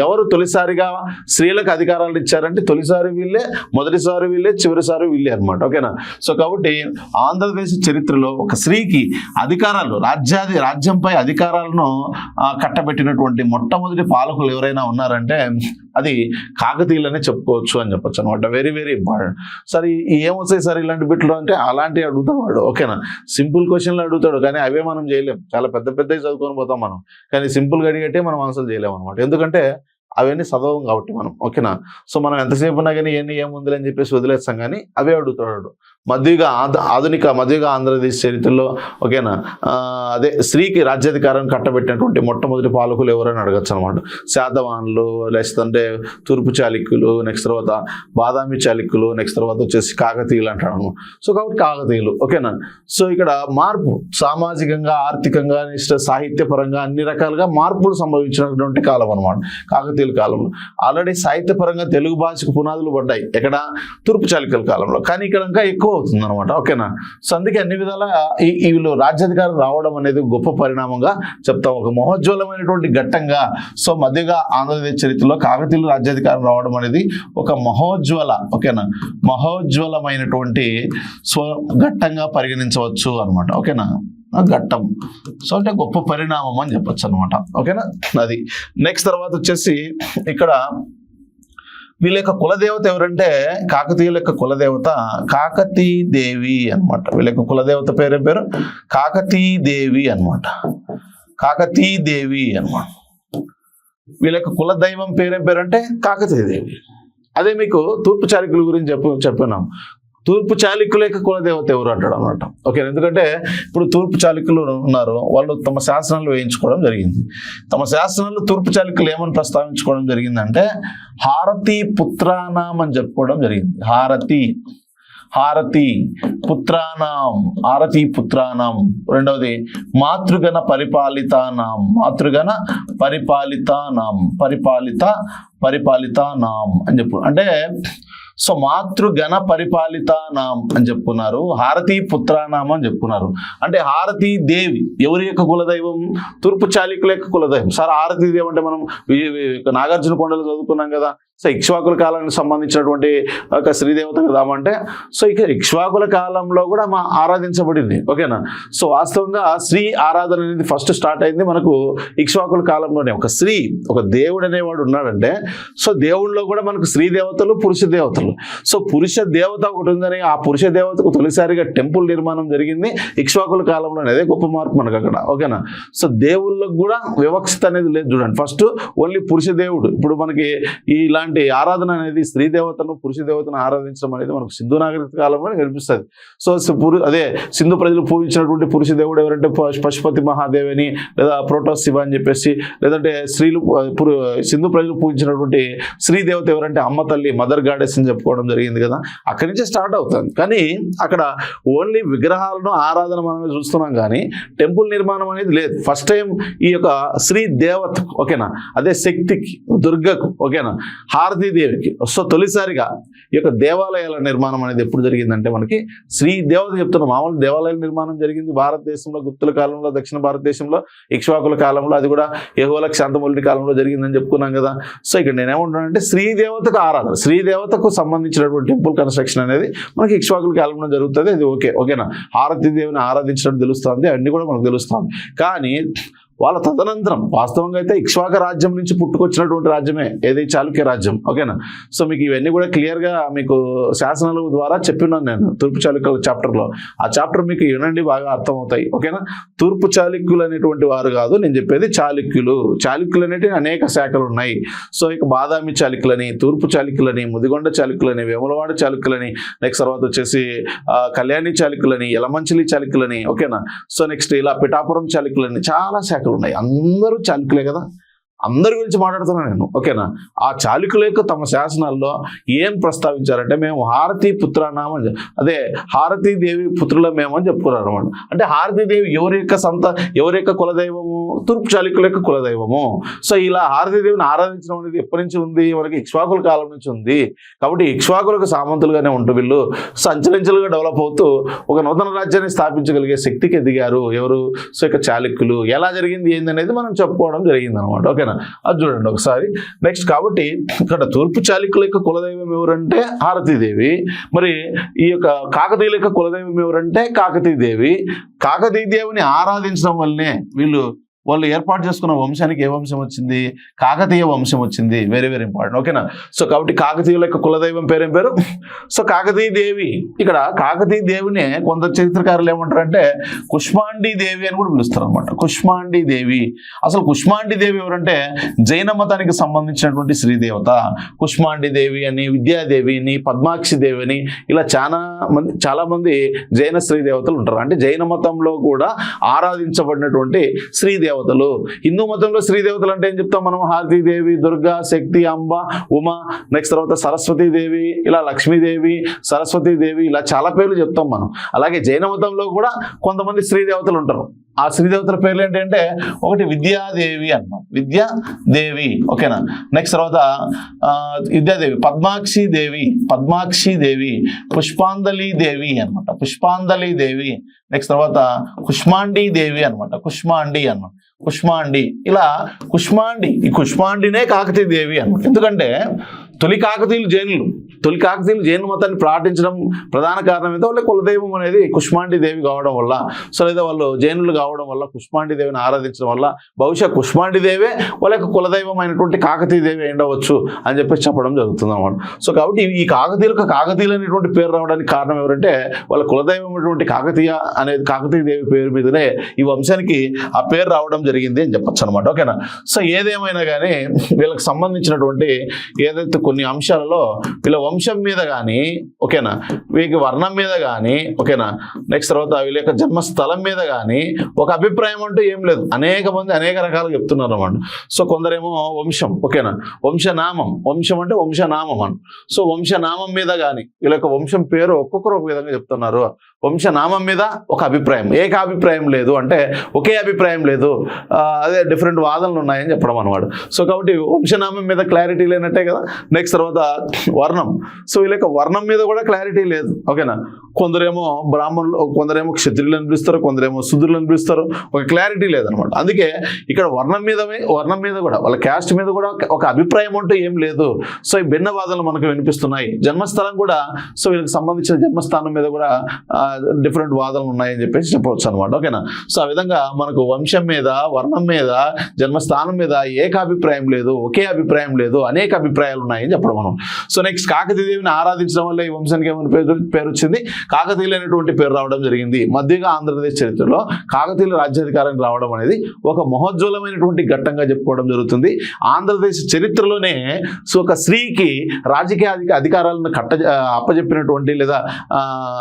ఎవరు తొలిసారిగా స్త్రీలకు అధికారాలు ఇచ్చారంటే తొలిసారి వీళ్ళే, మొదటిసారి వీళ్ళే, చివరిసారి వీళ్ళే అనమాట. ఓకేనా. సో కాబట్టి ఆంధ్రదేశ చరిత్రలో ఒక స్త్రీకి అధికారాలు, రాజ్యంపై అధికారాలను కట్టబెట్టినటువంటి మొట్టమొదటి పాలకులు ఎవరైనా ఉన్నారంటే అది కాకతీయులనే చెప్పుకోవచ్చు అని చెప్పొచ్చు అనమాట. Very very important. సరే ఏమొస్తాయి సార్ ఇలాంటి బిట్లు అంటే అలాంటివి అడుగుతాడు వాడు. ఓకేనా. సింపుల్ క్వశ్చన్లు అడుగుతాడు, కానీ అవే మనం చేయలేం. చాలా పెద్దవి చదువుకొని పోతాం మనం, కానీ సింపుల్గా అడిగట్టే మనం ఆన్సర్ చేయలేము అనమాట. ఎందుకంటే అవన్నీ చదవం కాబట్టి మనం. ఓకేనా. సో మనం ఎంతసేపు ఉన్నా కానీ ఏముంది అని చెప్పేసి వదిలేస్తాం, కానీ అవే అడుగుతాడు. ఆధునిక మధ్యయుగ ఆంధ్రదేశ్ చరిత్రలో, ఓకేనా, అదే స్త్రీకి రాజ్యాధికారాన్ని కట్టబెట్టినటువంటి మొట్టమొదటి పాలకులు ఎవరైనా అడగచ్చు అనమాట. శాతవాహనులు, లేదంటే తూర్పు చాళుక్యులు, నెక్స్ట్ తర్వాత బాదామి చాళుక్యులు, నెక్స్ట్ తర్వాత వచ్చేసి కాకతీయులు అంటాడు అనమాట. సో కాబట్టి కాకతీయులు. ఓకేనా. సో ఇక్కడ మార్పు సామాజికంగా, ఆర్థికంగా, నెక్స్ట్ సాహిత్యపరంగా అన్ని రకాలుగా మార్పులు సంభవించినటువంటి కాలం అనమాట కాకతీయుల కాలంలో. ఆల్రెడీ సాహిత్యపరంగా తెలుగు భాషకు పునాదులు పడ్డాయి ఎక్కడ? తూర్పు చాళుక్యుల కాలంలో. కానీ ఇక్కడ ఇంకా ఎక్కువ అవుతుంది అనమాట. ఓకేనా. సో అందుకే అన్ని విధాల వీళ్ళు రాజ్యాధికారం రావడం అనేది గొప్ప పరిణామంగా చెప్తాం, ఒక మహోజ్వలమైనటువంటి ఘట్టంగా. సో మధ్యగా ఆంధ్రదేశ చరిత్రలో కాకతీయులు రాజ్యాధికారం రావడం అనేది ఒక మహోజ్వలమైనటువంటి ఘట్టంగా పరిగణించవచ్చు అనమాట. ఓకేనా. ఘట్టం. సో అంటే గొప్ప పరిణామం అని చెప్పొచ్చు అనమాట. ఓకేనా. అది నెక్స్ట్ తర్వాత వచ్చేసి ఇక్కడ వీళ్ళ యొక్క కులదేవత ఎవరంటే, కాకతీయుల యొక్క కులదేవత కాకతీదేవి అనమాట. వీళ్ళ యొక్క కులదేవత పేరు కాకతీదేవి అనమాట. వీళ్ళ యొక్క కులదైవం పేరంటే కాకతీదేవి. అదే మీకు తూర్పు చాళుక్యుల గురించి చెప్పినాం. తూర్పు చాళుక్యుల యొక్క కులదేవత ఎవరు అంటాడు అనమాట. ఓకే, ఎందుకంటే ఇప్పుడు తూర్పు చాళుక్యులు ఉన్నారు, వాళ్ళు తమ శాసనాలు వేయించుకోవడం జరిగింది. తమ శాసనాలు తూర్పు చాళుక్యులు ఏమని ప్రస్తావించుకోవడం జరిగిందంటే హారతి పుత్రానాం అని చెప్పుకోవడం జరిగింది. హారతి పుత్రానాం. రెండవది మాతృగణ పరిపాలితానాం అని చెప్పు. అంటే సో మాతృగణ పరిపాలితానాం అని చెప్పుకున్నారు, హారతి పుత్రానాం అని చెప్పుకున్నారు. అంటే హారతీ దేవి ఎవరి యొక్క కులదైవం? తూర్పు చాళుక్యుల యొక్క కులదైవం. సార్ హారతీ దేవి అంటే మనం నాగార్జున కొండలు చదువుకున్నాం కదా. సో ఇక్ష్వాకుల కాలానికి సంబంధించినటువంటి ఒక శ్రీదేవత కదా అంటే, సో ఇక ఇక్ష్వాకుల కాలంలో కూడా ఆరాధించబడింది. ఓకేనా. సో వాస్తవంగా శ్రీ ఆరాధన అనేది ఫస్ట్ స్టార్ట్ అయింది మనకు ఇక్ష్వాకుల కాలంలోనే. ఒక దేవుడు అనేవాడు ఉన్నాడంటే, సో దేవుళ్ళలో కూడా మనకు స్త్రీ దేవతలు, పురుష దేవతలు. సో పురుష దేవత ఒకటి ఉందని, ఆ పురుష దేవతకు తొలిసారిగా టెంపుల్ నిర్మాణం జరిగింది ఇక్ష్వాకుల కాలంలోనే. అదే గొప్ప మార్పు మనకు అక్కడ. ఓకేనా. సో దేవుళ్ళకు కూడా వివక్షత అనేది లేదు. చూడండి, ఫస్ట్ ఓన్లీ పురుష దేవుడు. ఇప్పుడు మనకి ఇలాంటి ఆరాధన అనేది స్త్రీ దేవతను, పురుష దేవతను ఆరాధించడం అనేది మనకు సింధు నాగరిక కాలంలో కనిపిస్తుంది. సో అదే సింధు ప్రజలు పూజించినటువంటి పురుష దేవుడు ఎవరంటే పశుపతి మహాదేవిని, లేదా ప్రోటోస్ శివ అని చెప్పేసి, లేదంటే సింధు ప్రజలు పూజించినటువంటి స్త్రీ దేవత ఎవరంటే అమ్మ తల్లి, మదర్ గాడెస్ అని చెప్పుకోవడం జరిగింది కదా. అక్కడి నుంచే స్టార్ట్ అవుతుంది. కానీ అక్కడ ఓన్లీ విగ్రహాలను ఆరాధన మనం చూస్తున్నాం, కానీ టెంపుల్ నిర్మాణం అనేది లేదు. ఫస్ట్ టైం ఈ యొక్క స్త్రీ దేవత, ఓకేనా, అదే శక్తికి, దుర్గకు, ఓకేనా, హారతీదేవికి. సో తొలిసారిగా ఈ యొక్క దేవాలయాల నిర్మాణం అనేది ఎప్పుడు జరిగిందంటే మనకి శ్రీ దేవత చెప్తున్నాం. మామూలు దేవాలయాల నిర్మాణం జరిగింది భారతదేశంలో గుప్తుల కాలంలో, దక్షిణ భారతదేశంలో ఇక్ష్వాకుల కాలంలో, అది కూడా యెహోవాకు శాంతమూలుడి కాలంలో జరిగిందని చెప్పుకున్నాం కదా. సో ఇక్కడ నేనేమంటున్నానంటే శ్రీ దేవతకు ఆరాధన, శ్రీ దేవతకు సంబంధించినటువంటి టెంపుల్ కన్స్ట్రక్షన్ అనేది మనకి ఇక్ష్వాకుల కాలంలో జరుగుతుంది. అది ఓకేనా. హారతీదేవిని ఆరాధించడం తెలుస్తుంది, అన్ని కూడా మనకు తెలుస్తుంది. కానీ వాళ్ళ తదనంతరం వాస్తవంగా అయితే ఇక్ష్వాక రాజ్యం నుంచి పుట్టుకొచ్చినటువంటి రాజ్యమే ఏది చాళుక్య రాజ్యం. ఓకేనా. సో మీకు ఇవన్నీ కూడా క్లియర్గా మీకు శాసనాల ద్వారా చెప్పినాను నేను తూర్పు చాళుక్యుల చాప్టర్లో. ఆ చాప్టర్ మీకు వినండి, బాగా అర్థమవుతాయి. ఓకేనా. తూర్పు చాళుక్యులు అనేటువంటి వారు కాదు నేను చెప్పేది, చాళుక్యులు అనేటివి అనేక శాఖలు ఉన్నాయి. సో ఇక బాదామి చాళుక్యులని, తూర్పు చాళుక్యులని, ముదిగొండ చాళుక్యులని, వేములవాడ చాళుక్యులని, నెక్స్ట్ తర్వాత వచ్చేసి కళ్యాణి చాళుక్యులని, యలమంచిలి చాళుక్యులని, ఓకేనా. సో నెక్స్ట్ ఇలా పిఠాపురం చాళుక్యులని, చాలా శాఖలు ఉన్నాయి. అందరూ చాళుక్యులే కదా, అందరి గురించి మాట్లాడుతున్నాను నేను. ఓకేనా. ఆ చాళుక్యుల యొక్క తమ శాసనాల్లో ఏం ప్రస్తావించారంటే మేము హారతీ పుత్రానాం అని, అదే హారతీదేవి పుత్రుల మేమని చెప్పుకున్నారు అనమాట. అంటే హారతీదేవి ఎవరి యొక్క కులదైవము? తూర్పు చాళుక్యుల యొక్క కులదైవము. సో ఇలా హారతీదేవిని ఆరాధించడం అనేది ఎప్పటి నుంచి ఉంది? మనకి ఇక్ష్వాకుల కాలం నుంచి ఉంది. కాబట్టి ఇక్ష్వాకులకు సామంతులుగానే ఉంటూ వీళ్ళు సంచలించలుగా డెవలప్ అవుతూ ఒక నూతన రాజ్యాన్ని స్థాపించగలిగే శక్తికి ఎదిగారు ఎవరు? సో ఇక చాళుక్యులు. ఎలా జరిగింది ఏందనేది మనం చెప్పుకోవడం జరిగింది అనమాట. ఓకేనా. అది చూడండి ఒకసారి. నెక్స్ట్ కాబట్టి ఇక్కడ తూర్పు చాళుక్యుల యొక్క కులదైవం ఎవరంటే హారతీదేవి. మరి ఈ యొక్క కాకతీయుల యొక్క కులదైవం ఎవరంటే కాకతీదేవి. కాకతీదేవిని ఆరాధించడం వల్లనే వాళ్ళు ఏర్పాటు చేసుకున్న వంశానికి ఏ వంశం వచ్చింది? కాకతీయ వంశం వచ్చింది. Very very important. ఓకేనా. సో కాబట్టి కాకతీయుల యొక్క కులదైవం పేరేం పేరు? సో కాకతీయ దేవి. ఇక్కడ కాకతీయ దేవిని కొందరు చరిత్రకారులు ఏమంటారంటే కుష్మాండీ దేవి అని కూడా పిలుస్తారు అనమాట. కుష్మాండీ దేవి. అసలు కుష్మాండీ దేవి ఎవరంటే జైన మతానికి సంబంధించినటువంటి శ్రీదేవత. కుష్మాండీ దేవి అని, విద్యాదేవి అని, పద్మాక్షి దేవి అని ఇలా చాలా మంది జైన శ్రీ దేవతలు ఉంటారు. అంటే జైన మతంలో కూడా ఆరాధించబడినటువంటి శ్రీదేవతలు. హిందూ మతంలో శ్రీ దేవతలు అంటే ఏం చెప్తాం మనం? హారతీదేవి, దుర్గా, శక్తి, అంబ, ఉమ, నెక్స్ట్ తర్వాత సరస్వతీదేవి, ఇలా లక్ష్మీదేవి, సరస్వతీదేవి, ఇలా చాలా పేర్లు చెప్తాం మనం. అలాగే జైన మతంలో కూడా కొంతమంది శ్రీ దేవతలు ఉంటారు. ఆ శ్రీ దేవతల పేర్లు ఏంటంటే ఒకటి విద్యాదేవి అన్నమాట, విద్యాదేవి. ఓకేనా. నెక్స్ట్ తర్వాత విద్యాదేవి, పద్మాక్షి దేవి, పుష్పాంజలి దేవి అనమాట, పుష్పాంజలి దేవి. నెక్స్ట్ తర్వాత కుష్మాండీ దేవి అనమాట, కుష్మాండి. ఇలా ఈ కుష్మాండినే కాకతీయ దేవి అనమాట. ఎందుకంటే తొలి కాకతీయులు జైను మతాన్ని పాటించడం ప్రధాన కారణం అయితే వాళ్ళ కులదైవం అనేది కుష్మాండీ దేవి కావడం వల్ల, సో లేదా వాళ్ళు జైనులు కావడం వల్ల కుష్మాండీ దేవిని ఆరాధించడం వల్ల బహుశా కుష్మాండీ దేవే వాళ్ళ యొక్క కులదైవం అయినటువంటి కాకతీయ దేవి ఉండవచ్చు అని చెప్పేసి చెప్పడం జరుగుతుంది అన్నమాట. సో కాబట్టి ఈ కాకతీయులు అనేటువంటి పేరు రావడానికి కారణం ఎవరంటే వాళ్ళ కులదైవం అయినటువంటి కాకతీయ దేవి పేరు మీదనే ఈ వంశానికి ఆ పేరు రావడం జరిగింది అని చెప్పచ్చు అనమాట. ఓకేనా. సో ఏదేమైనా కానీ వీళ్ళకి సంబంధించినటువంటి ఏదైతే కొన్ని అంశాలలో వీళ్ళ వంశం మీద కానీ, ఓకేనా, వీళ్ళకి వర్ణం మీద కానీ, ఓకేనా, నెక్స్ట్ తర్వాత వీళ్ళ యొక్క జన్మస్థలం మీద కానీ ఒక అభిప్రాయం అంటూ ఏం లేదు. అనేక మంది అనేక రకాలుగా చెప్తున్నారు అన్నమాట. సో కొందరేమో వంశం, ఓకేనా, వంశనామం, వంశం అంటే వంశనామం అని. సో వంశనామం మీద కానీ వీళ్ళ యొక్క వంశం పేరు ఒక్కొక్కరు ఒక విధంగా చెప్తున్నారు. వంశనామం మీద ఒక అభిప్రాయం, ఏకాభిప్రాయం లేదు, అంటే ఒకే అభిప్రాయం లేదు, అదే డిఫరెంట్ వాదనలు ఉన్నాయని చెప్పడం అనమాట. సో కాబట్టి వంశనామం మీద క్లారిటీ లేనట్టే కదా. నెక్స్ట్ తర్వాత వర్ణం, సో వీళ్ళ యొక్క వర్ణం మీద కూడా క్లారిటీ లేదు, ఓకేనా. కొందరేమో బ్రాహ్మణులు, కొందరేమో క్షత్రియులు అనిపిస్తారు, కొందరేమో శూద్రులు అనిపిస్తారు, ఒక క్లారిటీ లేదనమాట. అందుకే ఇక్కడ వర్ణం మీద కూడా వాళ్ళ క్యాస్ట్ మీద కూడా ఒక అభిప్రాయం అంటూ ఏం లేదు. సో ఈ భిన్న వాదనలు మనకు వినిపిస్తున్నాయి. జన్మస్థలం కూడా, సో వీళ్ళకి సంబంధించిన జన్మస్థానం మీద కూడా డిఫరెంట్ వాదనలు ఉన్నాయని చెప్పేసి చెప్పవచ్చు అనమాట, ఓకేనా. సో ఆ విధంగా మనకు వంశం మీద, వర్ణం మీద, జన్మస్థానం మీద ఏకాభిప్రాయం లేదు, ఒకే అభిప్రాయం లేదు, అనేక అభిప్రాయాలు ఉన్నాయని చెప్పడం మనం. సో నెక్స్ట్ కాకతీదేవిని ఆరాధించడం వల్ల ఈ వంశానికి ఏమైనా పేరు వచ్చింది, కాకతీయులు అనేటువంటి పేరు రావడం జరిగింది. మధ్యగా ఆంధ్రప్రదేశ్ చరిత్రలో కాకతీయుల రాజ్యాధికారానికి రావడం అనేది ఒక మహోజ్వలమైనటువంటి ఘట్టంగా చెప్పుకోవడం జరుగుతుంది. ఆంధ్రప్రదేశ్ చరిత్రలోనే సో ఒక స్త్రీకి రాజకీయ అధికారాలను అప్పచెప్పినటువంటి లేదా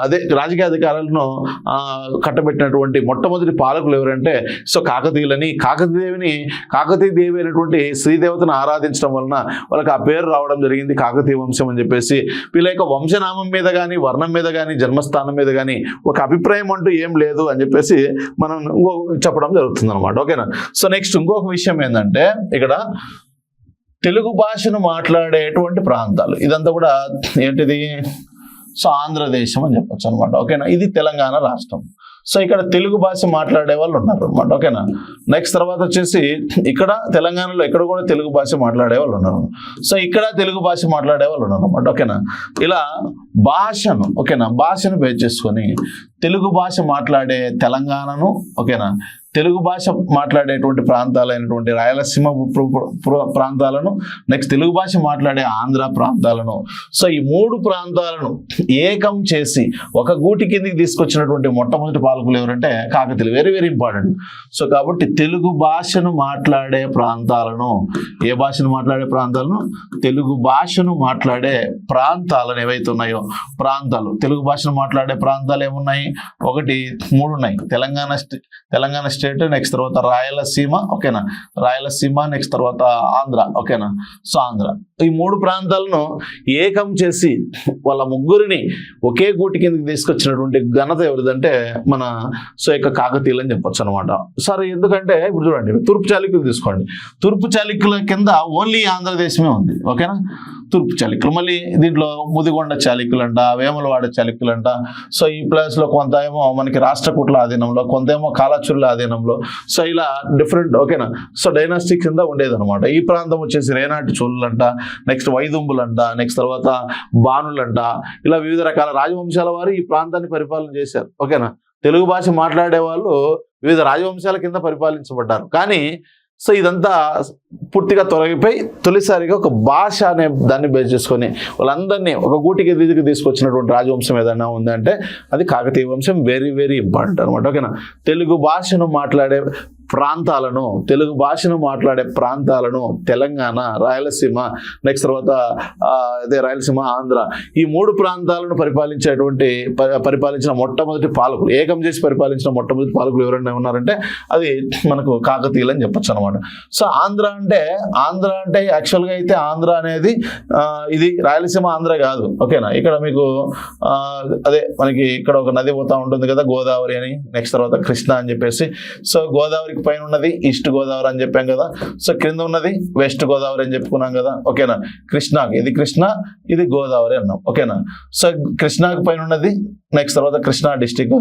అదే రాజకీయ అధికారాలను కట్టబెట్టినటువంటి మొట్టమొదటి పాలకులు ఎవరంటే సో కాకతీయులని. కాకతీదేవి అయినటువంటి శ్రీదేవతను ఆరాధించడం వలన వాళ్ళకి ఆ పేరు రావడం జరిగింది, కాకతీయ వంశం అని చెప్పేసి. వీళ్ళ యొక్క వంశనామం మీద కానీ, వర్ణం మీద కానీ, జన్మస్థానం మీద కానీ ఒక అభిప్రాయం అంటూ ఏం లేదు అని చెప్పేసి మనం చెప్పడం జరుగుతుంది అనమాట, ఓకేనా. సో నెక్స్ట్ ఇంకొక విషయం ఏంటంటే ఇక్కడ తెలుగు భాషను మాట్లాడేటువంటి ప్రాంతాలు, ఇదంతా కూడా ఏంటిది, సో ఆంధ్రదేశం అని చెప్పొచ్చు అనమాట, ఓకేనా. ఇది తెలంగాణ రాష్ట్రం. సో ఇక్కడ తెలుగు భాష మాట్లాడే వాళ్ళు ఉన్నారు అనమాట, ఓకేనా. నెక్స్ట్ తర్వాత వచ్చేసి ఇక్కడ తెలంగాణలో ఎక్కడ కూడా తెలుగు భాష మాట్లాడే వాళ్ళు ఉన్నారు. సో ఇక్కడ తెలుగు భాష మాట్లాడే వాళ్ళు ఉన్నారు అనమాట, ఓకేనా. ఇలా భాషను, ఓకేనా, భాషను బేస్ చేసుకొని తెలుగు భాష మాట్లాడే తెలంగాణను, ఓకేనా, తెలుగు భాష మాట్లాడేటువంటి ప్రాంతాలైనటువంటి రాయలసీమ ప్రాంతాలను, నెక్స్ట్ తెలుగు భాష మాట్లాడే ఆంధ్ర ప్రాంతాలను, సో ఈ మూడు ప్రాంతాలను ఏకం చేసి ఒక గూటి కిందికి తీసుకొచ్చినటువంటి మొట్టమొదటి పాలకులు ఎవరంటే కాకతీయులు. Very very important. సో కాబట్టి తెలుగు భాషను మాట్లాడే ప్రాంతాలను, ఏ భాషను మాట్లాడే ప్రాంతాలను, తెలుగు భాషను మాట్లాడే ప్రాంతాలను ఏవైతే ఉన్నాయో ప్రాంతాలు, తెలుగు భాషను మాట్లాడే ప్రాంతాలు ఏమున్నాయి, ఒకటి మూడు ఉన్నాయి. తెలంగాణ స్టేట్, నెక్స్ట్ తర్వాత రాయలసీమ, ఓకేనా, రాయలసీమ, నెక్స్ట్ తర్వాత ఆంధ్ర, ఓకేనా. సో ఆంధ్ర, ఈ మూడు ప్రాంతాలను ఏకం చేసి వాళ్ళ ముగ్గురిని ఒకే గూటి కిందకి తీసుకొచ్చినటువంటి ఘనత ఎవరిదంటే మన సో యొక్క కాకతీయులు అని చెప్పొచ్చు అనమాట. సరే, ఎందుకంటే ఇప్పుడు చూడండి, తూర్పు చాళుక్యులు తీసుకోండి. తూర్పు చాళుక్యుల కింద ఓన్లీ ఆంధ్రదేశమే ఉంది, ఓకేనా. తూర్పు చాళుక్యులు, మళ్ళీ దీంట్లో ముదిగొండ చాళుక్యులు అంట, వేములవాడ చాళుక్యులు అంట. సో ఈ ప్లేస్లో కొంత ఏమో మనకి రాష్ట్రకూట్ల ఆధీనంలో, కొంత ఏమో కాలాచుర్ల ఆధీనంలో, సో ఇలా డిఫరెంట్, ఓకేనా. సో డైనాస్టిక్ కింద ఉండేదన్నమాట. ఈ ప్రాంతం వచ్చేసి రేనాటి చోళులంట, నెక్స్ట్ వైదుంబులంట, నెక్స్ట్ తర్వాత బాణులంట, ఇలా వివిధ రకాల రాజవంశాల వారు ఈ ప్రాంతాన్ని పరిపాలన చేశారు, ఓకేనా. తెలుగు భాష మాట్లాడే వాళ్ళు వివిధ రాజవంశాల కింద పరిపాలించబడ్డారు. కానీ సో ఇదంతా పూర్తిగా తొలగిపోయి తొలిసారిగా ఒక భాష అనే దాన్ని బేస్ చేసుకొని వాళ్ళందరినీ ఒక గూటికి దిగుకు తీసుకొచ్చినటువంటి రాజవంశం ఏదైనా ఉందంటే అది కాకతీయ వంశం. వెరీ వెరీ ఇంపార్టెంట్ అనమాట, ఓకేనా. తెలుగు భాషను మాట్లాడే ప్రాంతాలను తెలంగాణ, రాయలసీమ, నెక్స్ట్ తర్వాత అదే రాయలసీమ, ఆంధ్ర, ఈ మూడు ప్రాంతాలను పరిపాలించిన మొట్టమొదటి పాలకులు, ఏకం చేసి పరిపాలించిన మొట్టమొదటి పాలకులు ఎవరైనా ఉన్నారంటే అది మనకు కాకతీయులు అని చెప్పొచ్చు అనమాట. సో ఆంధ్ర అంటే యాక్చువల్గా అయితే ఆంధ్ర అనేది ఇది రాయలసీమ ఆంధ్ర కాదు, ఓకేనా. ఇక్కడ మీకు అదే మనకి ఇక్కడ ఒక నది పోతా ఉంటుంది కదా, గోదావరి అని, నెక్స్ట్ తర్వాత కృష్ణ అని చెప్పేసి. సో గోదావరి పైన ఉన్నది ఈస్ట్ గోదావరి అని చెప్పాం కదా. సో క్రింద ఉన్నది వెస్ట్ గోదావరి అని చెప్పుకున్నాం కదా, ఓకేనా. కృష్ణాకి ఇది కృష్ణ, ఇది గోదావరి అన్నాం, ఓకేనా. సో కృష్ణాకి పైన ఉన్నది నెక్స్ట్ తర్వాత కృష్ణా డిస్టిక్,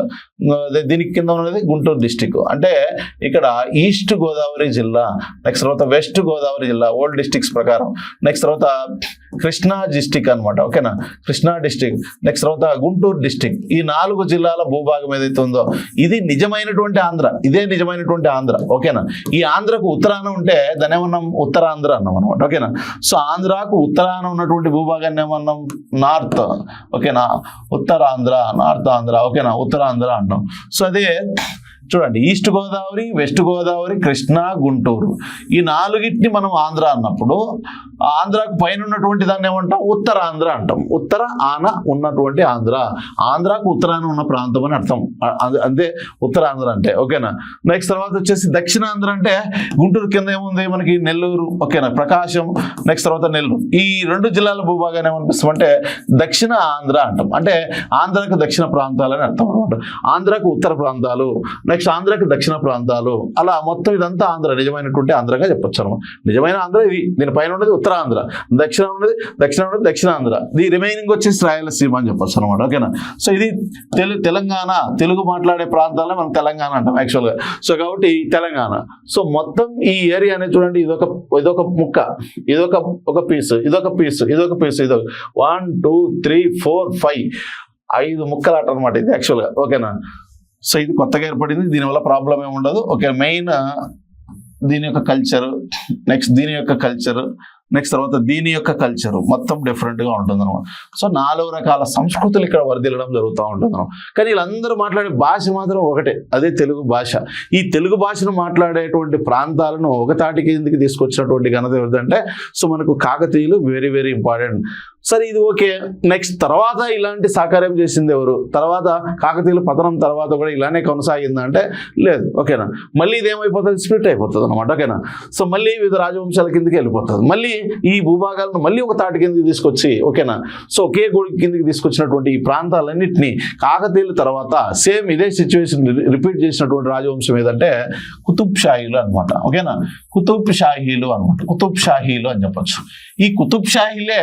దీనికి కింద ఉన్నది గుంటూరు డిస్టిక్. అంటే ఇక్కడ ఈస్ట్ గోదావరి జిల్లా, నెక్స్ట్ తర్వాత వెస్ట్ గోదావరి జిల్లా ఓల్డ్ డిస్టిక్స్ ప్రకారం, నెక్స్ట్ తర్వాత కృష్ణా డిస్టిక్ అనమాట, ఓకేనా. కృష్ణా డిస్టిక్, నెక్స్ట్ తర్వాత గుంటూరు డిస్టిక్, ఈ 4 జిల్లాల భూభాగం ఏదైతే ఉందో ఇది నిజమైనటువంటి ఆంధ్ర, ఇదే నిజమైనటువంటి ఆంధ్ర, ఓకేనా. ఈ ఆంధ్రకు ఉత్తరాన ఉంటే దాన్ని ఏమన్నాం, ఉత్తరాంధ్ర అన్నాం అనమాట, ఓకేనా. సో ఆంధ్రాకు ఉత్తరాన ఉన్నటువంటి భూభాగాన్ని ఏమన్నాం, నార్త్, ఓకేనా. ఉత్తరాంధ్ర, నార్త్ ఆంధ్ర, ఓకేనా, ఉత్తరాంధ్ర అంటాం. సో అదే చూడండి, ఈస్ట్ గోదావరి, వెస్ట్ గోదావరి, కృష్ణా, గుంటూరు, ఈ నాలుగిటిని మనం ఆంధ్ర అన్నప్పుడు ఆంధ్రాకు పైన ఉన్నటువంటి దాన్ని ఏమంటాం? ఉత్తరాంధ్ర అంటాం. ఉత్తర ఆన ఉన్నటువంటి ఆంధ్ర, ఆంధ్రాకు ఉత్తరాన ఉన్న ప్రాంతం అని అర్థం. అంతే ఉత్తరాంధ్ర అంటే. ఓకేనా. నెక్స్ట్ తర్వాత వచ్చేసి దక్షిణాంధ్ర అంటే గుంటూరు కింద ఏముంది మనకి? నెల్లూరు. ఓకేనా, ప్రకాశం. నెక్స్ట్ తర్వాత నెల్లూరు. ఈ 2 జిల్లాల భూభాగాన్ని ఏమనిపిస్తామంటే దక్షిణ ఆంధ్ర అంటాం. అంటే ఆంధ్రాకు దక్షిణ ప్రాంతాలని అర్థం అనమాట. ఆంధ్రాకు ఉత్తర ప్రాంతాలు, నెక్స్ట్ ఆంధ్రాకి దక్షిణ ప్రాంతాలు, అలా మొత్తం ఇదంతా ఆంధ్ర, నిజమైనటువంటి ఆంధ్రగా చెప్పొచ్చు అనమాట. నిజమైన ఆంధ్ర ఇది. దీనిపైన ఉన్నది ఉత్తరాంధ్ర, దక్షిణం ఉన్నది దక్షిణాంధ్ర, ది రిమైనింగ్ వచ్చేసి రాయలసీమ అని చెప్పొచ్చు అనమాట. ఓకేనా. సో ఇది తెలంగాణ, తెలుగు మాట్లాడే ప్రాంతాల్లో మనం తెలంగాణ అంటాం యాక్చువల్గా. సో కాబట్టి తెలంగాణ. సో మొత్తం ఈ ఏరియా అనేది చూడండి, ఇదొక ముక్క, ఇదొక పీస్, ఇదొక 1 2 3 4 5 ముక్కలాట అనమాట ఇది యాక్చువల్గా. ఓకేనా. సో ఇది కొత్తగా ఏర్పడింది, దీనివల్ల ప్రాబ్లం ఏమి ఉండదు. ఓకే, మెయిన్ దీని యొక్క కల్చర్, నెక్స్ట్ దీని యొక్క కల్చర్, నెక్స్ట్ తర్వాత దీని యొక్క కల్చర్ మొత్తం డిఫరెంట్గా ఉంటుంది అనమాట. సో 4 రకాల సంస్కృతులు ఇక్కడ వర్ధిల్లడం జరుగుతూ ఉంటుంది అనమాట. కానీ వీళ్ళందరూ మాట్లాడే భాష మాత్రం ఒకటే, అదే తెలుగు భాష. ఈ తెలుగు భాషను మాట్లాడేటువంటి ప్రాంతాలను ఒక తాటి కిందకి తీసుకొచ్చినటువంటి ఘనత ఎవరిదంటే సో మనకు కాకతీయులు. Very very important. సరే ఇది ఓకే. నెక్స్ట్ తర్వాత ఇలాంటి సహకారం చేసింది ఎవరు? తర్వాత కాకతీయుల పతనం తర్వాత కూడా ఇలానే కొనసాగిందంటే లేదు. ఓకేనా. మళ్ళీ ఇది ఏమైపోతుంది? స్ప్లిట్ అయిపోతుంది అనమాట. ఓకేనా. సో మళ్ళీ వివిధ రాజవంశాల కిందకి వెళ్ళిపోతుంది. మళ్ళీ ఈ భూభాగాలను మళ్ళీ ఒక తాటి కిందకి తీసుకొచ్చి, ఓకేనా, సో ఒకే గోడి కిందకి తీసుకొచ్చినటువంటి ఈ ప్రాంతాలన్నింటినీ కాకతీయుల తర్వాత సేమ్ ఇదే సిచ్యువేషన్ రిపీట్ చేసినటువంటి రాజవంశం ఏదంటే కుతుబ్ షాహీలు అనమాట. ఓకేనా. కుతుబ్ షాహీలు అనమాట, కుతుబ్ షాహీలు అని చెప్పొచ్చు. ఈ కుతుబ్ షాహీలే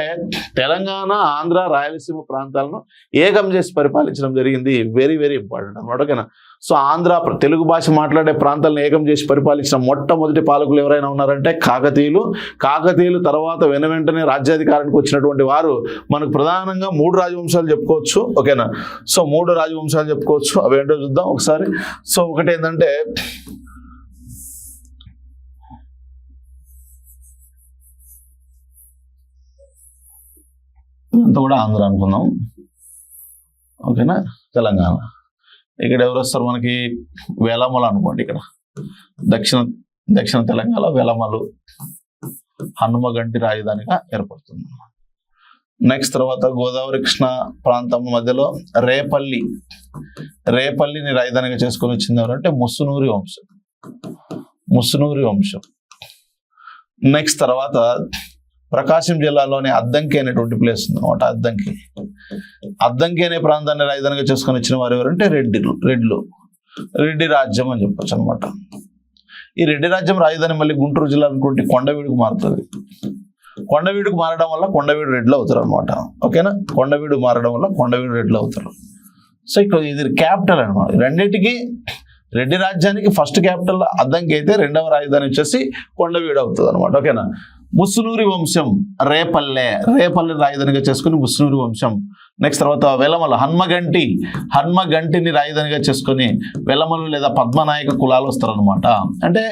తెలంగాణ, ఆంధ్ర, రాయలసీమ ప్రాంతాలను ఏకం చేసి పరిపాలించడం జరిగింది. వెరీ వెరీ ఇంపార్టెంట్ అనమాట. ఓకేనా. సో ఆంధ్ర తెలుగు భాష మాట్లాడే ప్రాంతాలను ఏకం చేసి పరిపాలించిన మొట్టమొదటి పాలకులు ఎవరైనా ఉన్నారంటే కాకతీయులు. కాకతీయులు తర్వాత వెంటనే రాజ్యాధికారానికి వచ్చినటువంటి వారు మనకు ప్రధానంగా 3 రాజవంశాలు చెప్పుకోవచ్చు. ఓకేనా. సో 3 రాజవంశాలు చెప్పుకోవచ్చు. అవేంటో చూద్దాం ఒకసారి. సో ఒకటి ఏంటంటే అంతా కూడా ఆంధ్ర అనుకుందాం. ఓకేనా. తెలంగాణ ఇక్కడ ఎవరు వస్తారు మనకి? వేలమ్మలు అనుకోండి. ఇక్కడ దక్షిణ తెలంగాణ వేలమ్మలు హనుమగంటి రాజధానిగా ఏర్పడుతుంది. నెక్స్ట్ తర్వాత గోదావరి కృష్ణ ప్రాంతం మధ్యలో రేపల్లిని రాజధానిగా చేసుకొని వచ్చింది ఎవరంటే ముస్సునూరి వంశం. నెక్స్ట్ తర్వాత ప్రకాశం జిల్లాలోని అద్దంకి అనేటువంటి ప్లేస్ ఉంది అనమాట. అద్దంకి అనే ప్రాంతాన్ని రాజధానిగా చేసుకొని వచ్చిన వారు ఎవరంటే రెడ్డి రాజ్యం అని చెప్పొచ్చు అనమాట. ఈ రెడ్డి రాజ్యం రాజధాని మళ్ళీ గుంటూరు జిల్లా అనుకుంటే కొండవీడుకు మారుతుంది. కొండవీడుకు మారడం వల్ల కొండవీడు రెడ్లు అవుతారు అనమాట. ఓకేనా. కొండవీడు మారడం వల్ల కొండవీడు రెడ్లు అవుతారు. సో ఇక్కడ ఇది క్యాపిటల్ అనమాట. రెండింటికి రెడ్డి రాజ్యానికి ఫస్ట్ క్యాపిటల్ అద్దంకి అయితే రెండవ రాజధాని వచ్చేసి కొండవీడు అవుతుంది అనమాట. ఓకేనా. ముస్సునూరి వంశం రేపల్లె రాజధానిగా చేసుకుని ముస్సునూరి వంశం. నెక్స్ట్ తర్వాత వెలమలు హన్మగంటిని రాజధానిగా చేసుకొని వెలమలు లేదా పద్మనాయక కులాలు వస్తారనమాట. అంటే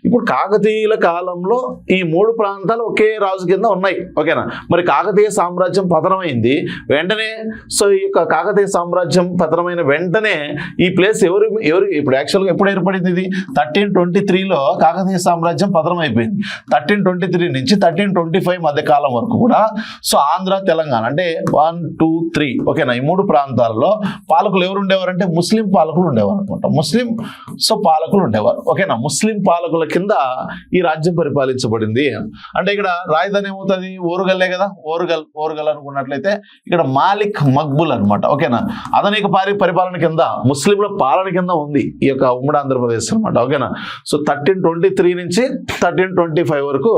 ఇప్పుడు కాకతీయుల కాలంలో ఈ 3 ప్రాంతాలు ఒకే రాజు కింద ఉన్నాయి. ఓకేనా. మరి కాకతీయ సామ్రాజ్యం పతనమైంది వెంటనే. సో ఈ యొక్క కాకతీయ సామ్రాజ్యం పతనమైన వెంటనే ఈ ప్లేస్ ఎవరు ఇప్పుడు యాక్చువల్గా ఎప్పుడు ఏర్పడింది? ఇది 1323లో కాకతీయ సామ్రాజ్యం పతనం అయిపోయింది. 1323 నుంచి 1325 మధ్య కాలం వరకు కూడా సో ఆంధ్ర, తెలంగాణ అంటే 1 2 3 ఓకేనా. ఈ 3 ప్రాంతాల్లో పాలకులు ఎవరు ఉండేవారంటే ముస్లిం పాలకులు ఉండేవారు అనమాట. పాలకులు ఉండేవారు. ఓకేనా. ముస్లిం పాలకుల కింద ఈ రాజ్యం పరిపాలించబడింది. అంటే ఇక్కడ రాజధాని ఏమవుతుంది? ఓరుగల్లే కదా. ఓరుగల్ అనుకున్నట్లయితే ఇక్కడ మాలిక్ మక్బుల్ అనమాట. ఓకేనా. అతని పరిపాలన కింద ముస్లింల పాలన కింద ఉంది ఈ యొక్క ఉమ్మడి ఆంధ్రప్రదేశ్ అనమాట. ఓకేనా. సో 1323 నుంచి 1325 వరకు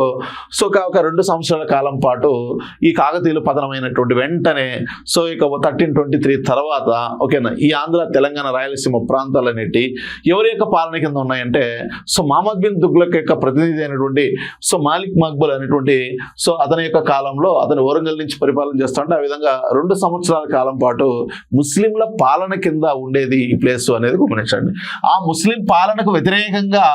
సో ఒక 2 సంవత్సరాల కాలం పాటు ఈ కాకతీయులు పతనమైనటువంటి వెంటనే సో ఇక 1323 తర్వాత ఓకేనా ఈ ఆంధ్ర, తెలంగాణ, రాయలసీమ ప్రాంతాలన్నిటి ఎవరి యొక్క పాలన కింద ఉన్నాయంటే సో మహమ్మద్ బిన్ తుగ్లక్ యొక్క ప్రతినిధి అయినటువంటి సో మాలిక్ మక్బుల్ అనేటువంటి సో అతని యొక్క కాలంలో అతను వరంగల్ నుంచి పరిపాలన చేస్తుంటే ఆ విధంగా 2 సంవత్సరాల కాలం పాటు ముస్లింల పాలన కింద ఉండేది ఈ ప్లేస్ అనేది గమనించండి. ఆ ముస్లిం పాలనకు వ్యతిరేకంగా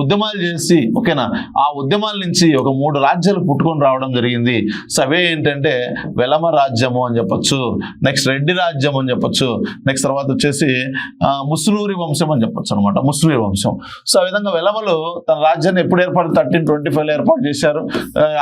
ఉద్యమాలు చేసి ఓకేనా ఆ ఉద్యమాల నుంచి ఒక 3 రాజ్యాలు పుట్టుకొని రావడం జరిగింది. సో అవే ఏంటంటే వెలమ రాజ్యము అని చెప్పొచ్చు, నెక్స్ట్ రెడ్డి రాజ్యం అని చెప్పొచ్చు, నెక్స్ట్ తర్వాత వచ్చేసి ముస్నూరి వంశం అని చెప్పొచ్చు అనమాట, ముస్నూరి వంశం. సో ఆ విధంగా వెలమలు తన రాజ్యాన్ని ఎప్పుడు ఏర్పాటు 1325లో ఏర్పాటు చేశారు.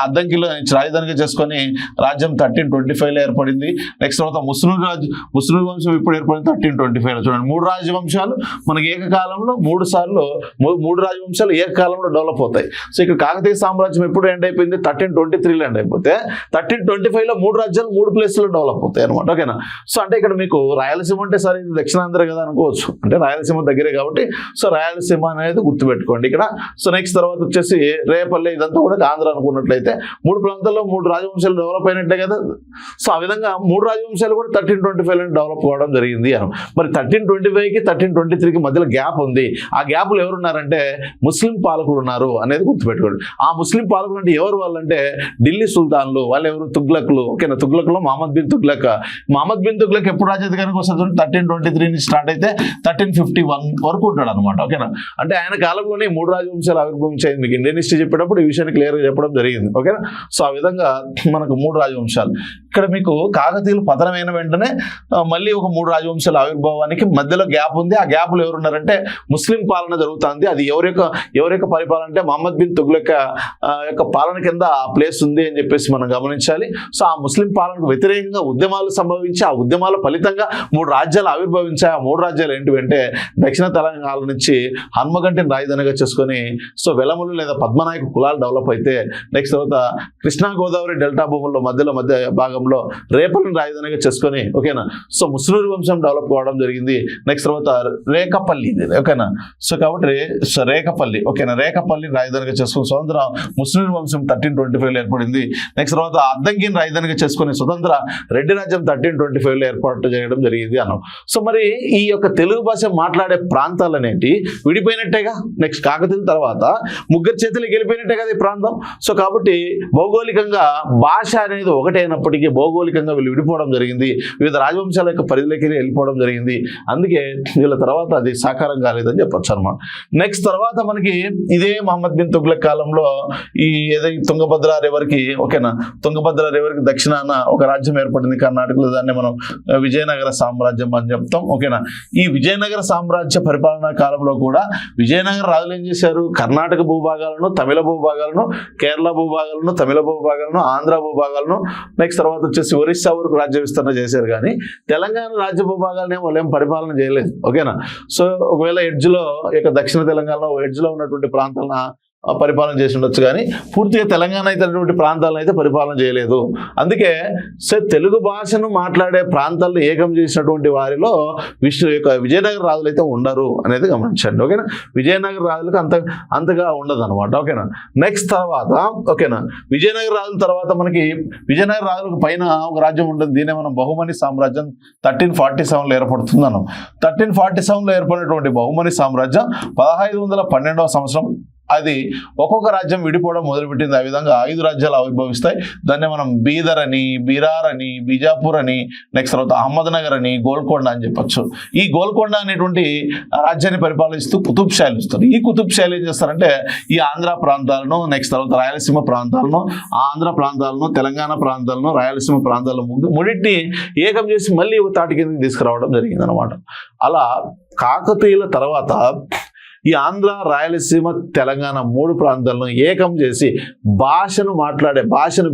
అద్దంకిలో రాజధానిగా చేసుకొని రాజ్యం 1325లో ఏర్పడింది. నెక్స్ట్ తర్వాత ముస్నూరి వంశం ఇప్పుడు ఏర్పడింది 1325లో. చూడండి, 3 రాజవంశాలు మనకి ఏకకాలంలో 3 రాజవంశాలు ఏకకాలంలో డెవలప్ అవుతాయి. సో ఇక్కడ కాకతీయ సామ్రాజ్యం ఎప్పుడు ఎండ్ అయిపోయింది? 1323లో ఎండ్ అయిపోతే 1325లో 3 రాజ్యాలు 3 ప్లేస్లో డెవలప్ అవుతాయి అనమాట. ఓకేనా? సో అంటే ఇక్కడ మీకు రాయలసీమ అంటే సరే ఇది దక్షిణాంధ్ర కదా అనుకోవచ్చు, అంటే రాయలసీమ దగ్గరే కాబట్టి సో రాయలసీమ అనేది గుర్తుపెట్టుకోండి ఇక్కడ. సో నెక్స్ట్ తర్వాత వచ్చేసి రేపల్లె, ఇదంతా కూడా ఆంధ్ర అనుకున్నట్లయితే 3 ప్రాంతాల్లో 3 రాజవంశాలు డెవలప్ అయినట్టే కదా. సో ఆ విధంగా 3 రాజవంశాలు కూడా 1325లో డెవలప్ అవ్వడం జరిగింది అని. మరి 1325కి 1323కి మధ్యలో గ్యాప్ ఉంది. ఆ గ్యాప్లో ఎవరున్నారంటే ముస్లిం పాలకులు ఉన్నారు అనేది గుర్తుపెట్టుకోండి. ఆ ముస్లిం పాలకులు అంటే ఎవరు వాళ్ళంటే ఢిల్లీ సుల్తాన్లు, వాళ్ళు ఎవరు? తుగ్లక్లు. ఓకేనా? తుగ్లక్లో మహమ్మద్ బిన్ తుగ్లక్ ఎప్పుడు రాజ్యాధికారానికి వస్తుంది? 1323 నుంచి స్టార్ట్ అయితే 1351 వరకు ఉంటాడు అనమాట. ఓకేనా? అంటే ఆయన కాలంలోనే 3 రాజవంశాలు ఆవిర్భవించాయి. మీకు ఇండియన్ హిస్టరీ చెప్పేటప్పుడు ఈ విషయాన్ని క్లియర్గా చెప్పడం జరిగింది. ఓకేనా? సో ఆ విధంగా మనకు 3 రాజవంశాలు. ఇక్కడ మీకు కాకతీయులు పతనమైన వెంటనే మళ్ళీ ఒక 3 రాజవంశాల ఆవిర్భావానికి మధ్యలో గ్యాప్ ఉంది. ఆ గ్యాప్లో ఎవరున్నారంటే ముస్లిం పాలన జరుగుతుంది. అది ఎవరి యొక్క పరిపాలన అంటే మహమ్మద్ బిన్ తుగ్లక్ యొక్క పాలన కింద ఆ ప్లేస్ ఉంది అని చెప్పేసి మనం గమనించాలి. సో ఆ ముస్లిం పాలనకు వ్యతిరేకంగా ఉద్యమాలు సంభవించి ఆ ఉద్యమాల ఫలితంగా 3 రాజ్యాలు ఆవిర్భవించాయి. ఆ 3 రాజ్యాలు ఏంటివంటే దక్షిణ తెలంగాణ నుంచి హన్మగంటిని రాజధానిగా చేసుకొని సో వెలములు లేదా పద్మనాయక కులాలు డెవలప్ అయితే, నెక్స్ట్ తర్వాత కృష్ణా గోదావరి డెల్టా భూముల్లో మధ్య భాగంలో రేపల్లిని రాజధానిగా చేసుకొని ఓకేనా సో ముస్నూరి వంశం డెవలప్ కావడం జరిగింది. నెక్స్ట్ తర్వాత రేకపల్లి, ఓకేనా. సో కాబట్టి రేకపల్లి, ఓకేనా, రేకపల్లిని రాజధానిగా చేసుకుని స్వతంత్ర ముస్నూరి వంశం 1325లో ఏర్పడింది. నెక్స్ట్ తర్వాత అద్దంకిని రాజధానిగా చేసుకుని స్వతంత్ర రెడ్డి రాజ్యం 1325లో ఏర్పాటు చేయడం జరిగింది అన్నాం. సో మరి ఈ యొక్క తెలుగు భాష మాట్లాడే ప్రాంతాలు అనేవి విడిపోయినట్టేగా. నెక్స్ట్ కాకతీయుల తర్వాత ముగ్గురు చేతులకు వెళ్ళిపోయినట్టే కదా ఈ ప్రాంతం. సో కాబట్టి భౌగోళికంగా భాష అనేది ఒకటైనప్పటికీ భౌగోళికంగా వీళ్ళు విడిపోవడం జరిగింది. వివిధ రాజవంశాల యొక్క పరిధిలోకి వెళ్ళిపోవడం జరిగింది. అందుకే వీళ్ళ తర్వాత అది సాకారం కాలేదని చెప్పొచ్చు అనమాట. నెక్స్ట్ తర్వాత మనకి ఇదే మహమ్మద్ బిన్ తుగ్లక్ కాలంలో ఈ ఏదైతే తుంగభద్ర రివర్కి, ఓకేనా, తుంగభద్ర రివర్కి దక్షిణాన ఒక రాజ్యం ఏర్పడింది కర్ణాటకలో. దాన్ని మనం విజయనగర సామ్రాజ్యం అని చెప్తాం. ఓకేనా. ఈ విజయనగర సామ్రాజ్య పరిపాలనా కాలంలో కూడా విజయనగర రాజులు ఏం చేశారు? కర్ణాటక భూభాగాలను, తమిళ భూభాగాలను, కేరళ భూభాగాలను, తమిళ భూభాగాలను, ఆంధ్ర భూభాగాలను, నెక్స్ట్ తర్వాత వచ్చేసి ఒరిస్సా వరకు రాజ్య విస్తరణ చేశారు. కానీ తెలంగాణ రాజ్య భూభాగాలను వాళ్ళు ఏం పరిపాలన చేయలేదు. ఓకేనా. సో ఒకవేళ ఎడ్జ్లో ఇక దక్షిణ తెలంగాణలో ఎడ్జ్లో ఉన్నటువంటి ప్రాంతాలను పరిపాలన చేసి ఉండొచ్చు, కానీ పూర్తిగా తెలంగాణ అయినటువంటి ప్రాంతాలను అయితే పరిపాలన చేయలేదు. అందుకే తెలుగు భాషను మాట్లాడే ప్రాంతాల్లో ఏకం చేసినటువంటి వారిలో విజయనగర రాజులు అయితే ఉండరు అనేది గమనించండి. ఓకేనా. విజయనగర రాజులకు అంతగా ఉండదు అనమాట. ఓకేనా. నెక్స్ట్ తర్వాత ఓకేనా విజయనగర రాజుల తర్వాత మనకి విజయనగర రాజులకు పైన ఒక రాజ్యం ఉంటుంది. దీనే మనం బహుమని సామ్రాజ్యం 1347లో ఏర్పడుతుంది అన్నాం. 1347లో ఏర్పడినటువంటి బహుమని సామ్రాజ్యం 1512వ సంవత్సరం అది ఒక్కొక్క రాజ్యం విడిపోవడం మొదలుపెట్టింది. ఆ విధంగా 5 రాజ్యాలు ఆవిర్భవిస్తాయి. దాన్ని మనం బీదర్ అని, బీరార్ అని, బీజాపూర్ అని, నెక్స్ట్ తర్వాత అహ్మద్నగర్ అని, గోల్కొండ అని చెప్పొచ్చు. ఈ గోల్కొండ అనేటువంటి రాజ్యాన్ని పరిపాలిస్తూ కుతుబ్ షాలు ఇస్తారు. ఈ కుతుబ్ షాలు ఏం చేస్తారంటే ఈ ఆంధ్ర ప్రాంతాలను, నెక్స్ట్ తర్వాత రాయలసీమ ప్రాంతాలను, ఆంధ్ర ప్రాంతాలను, తెలంగాణ ప్రాంతాలను, రాయలసీమ ప్రాంతాలను మూడింటిని ఏకం చేసి మళ్ళీ ఒక తాటి కిందకి తీసుకురావడం జరిగింది అనమాట. అలా కాకతీయుల తర్వాత ఈ ఆంధ్ర, రాయలసీమ, తెలంగాణ 3 ప్రాంతాలను ఏకం చేసి భాషను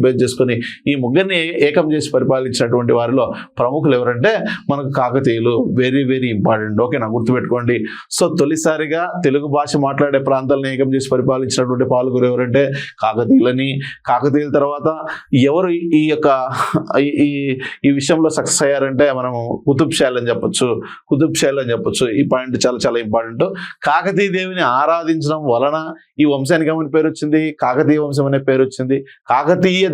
బేస్ చేసుకొని ఈ ముగ్గురిని ఏకం చేసి పరిపాలించినటువంటి వారిలో ప్రముఖులు ఎవరంటే మనకు కాకతీయులు. Very very important. ఓకేనా, గుర్తుపెట్టుకోండి. సో తొలిసారిగా తెలుగు భాష మాట్లాడే ప్రాంతాలను ఏకం చేసి పరిపాలించినటువంటి పాలకులు ఎవరంటే కాకతీయులని. కాకతీయుల తర్వాత ఎవరు ఈ విషయంలో సక్సెస్ అయ్యారంటే మనం కుతుబ్ షాలు అని చెప్పొచ్చు. ఈ పాయింట్ చాలా చాలా ఇంపార్టెంట్. కాకతీయ దేవిని ఆరాధించడం వలన ఈ వంశానికి ఏమని పేరు వచ్చింది? కాకతీయ వంశం అనే పేరు వచ్చింది. కాకతీయ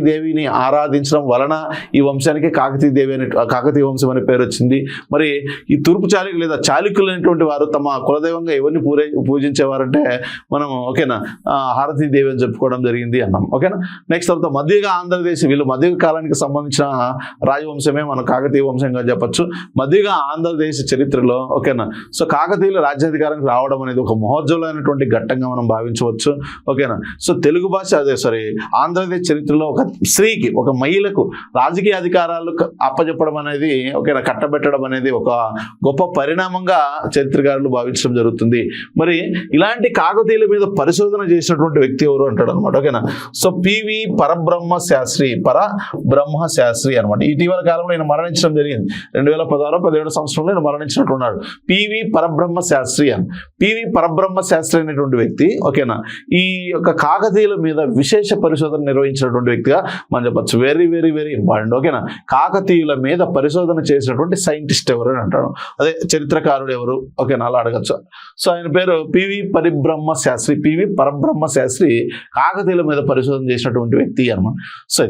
దేవిని ఆరాధించడం వలన ఈ వంశానికి కాకతీయ వంశం అనే పేరు వచ్చింది. మరి ఈ తూర్పు చాళుక్యులు లేదా చాళుక్యులు అనేటువంటి వారు తమ కులదైవంగా ఎవరిని పూజించేవారంటే మనం ఓకేనా హారతీ దేవి అని చెప్పుకోవడం జరిగింది అన్నాం. ఓకేనా. నెక్స్ట్ తర్వాత మధ్యయుగ ఆంధ్రదేశ్, వీళ్ళు మధ్యయుగ కాలానికి సంబంధించిన రాజవంశమే మనం కాకతీయ వంశంగా చెప్పచ్చు. మధ్యయుగ ఆంధ్రదేశ చరిత్రలో ఓకేనా సో కాకతీయుల రాజ్యాధికారం అధికారానికి రావడం అనేది ఒక మహోజ్వలమైనటువంటి ఘట్టంగా మనం భావించవచ్చు. ఓకేనా. సో తెలుగు భాష ఆంధ్రదేశ్ చరిత్రలో ఒక స్త్రీకి, ఒక మహిళకు రాజకీయ అధికారాలు అప్పచెప్పడం అనేది, ఓకేనా, కట్టబెట్టడం అనేది ఒక గొప్ప పరిణామంగా చరిత్రకారులు భావించడం జరుగుతుంది. మరి ఇలాంటి కాకతీయుల మీద పరిశోధన చేసినటువంటి వ్యక్తి ఎవరు అంటాడు అనమాట. ఓకేనా. సో పివి పరబ్రహ్మ శాస్త్రి అనమాట. ఇటీవల కాలంలో ఈయన మరణించడం జరిగింది. 2016-17 సంవత్సరంలో ఈయన మరణించినట్టున్నాడు. పివి పరబ్రహ్మ శాస్త్రి అనేటువంటి వ్యక్తి, ఓకేనా, ఈ యొక్క కాకతీయుల మీద విశేష పరిశోధన నిర్వహించినటువంటి వ్యక్తిగా మనం చెప్పచ్చు. Very very very important. ఓకేనా. కాకతీయుల మీద పరిశోధన చేసినటువంటి సైంటిస్ట్ ఎవరు అని అంటాడు. అదే చరిత్రకారుడు ఎవరు, ఓకేనా, అలా అడగచ్చు. సో ఆయన పేరు పివి పరబ్రహ్మ శాస్త్రి కాకతీయుల మీద పరిశోధన చేసినటువంటి వ్యక్తి అనమాట. సో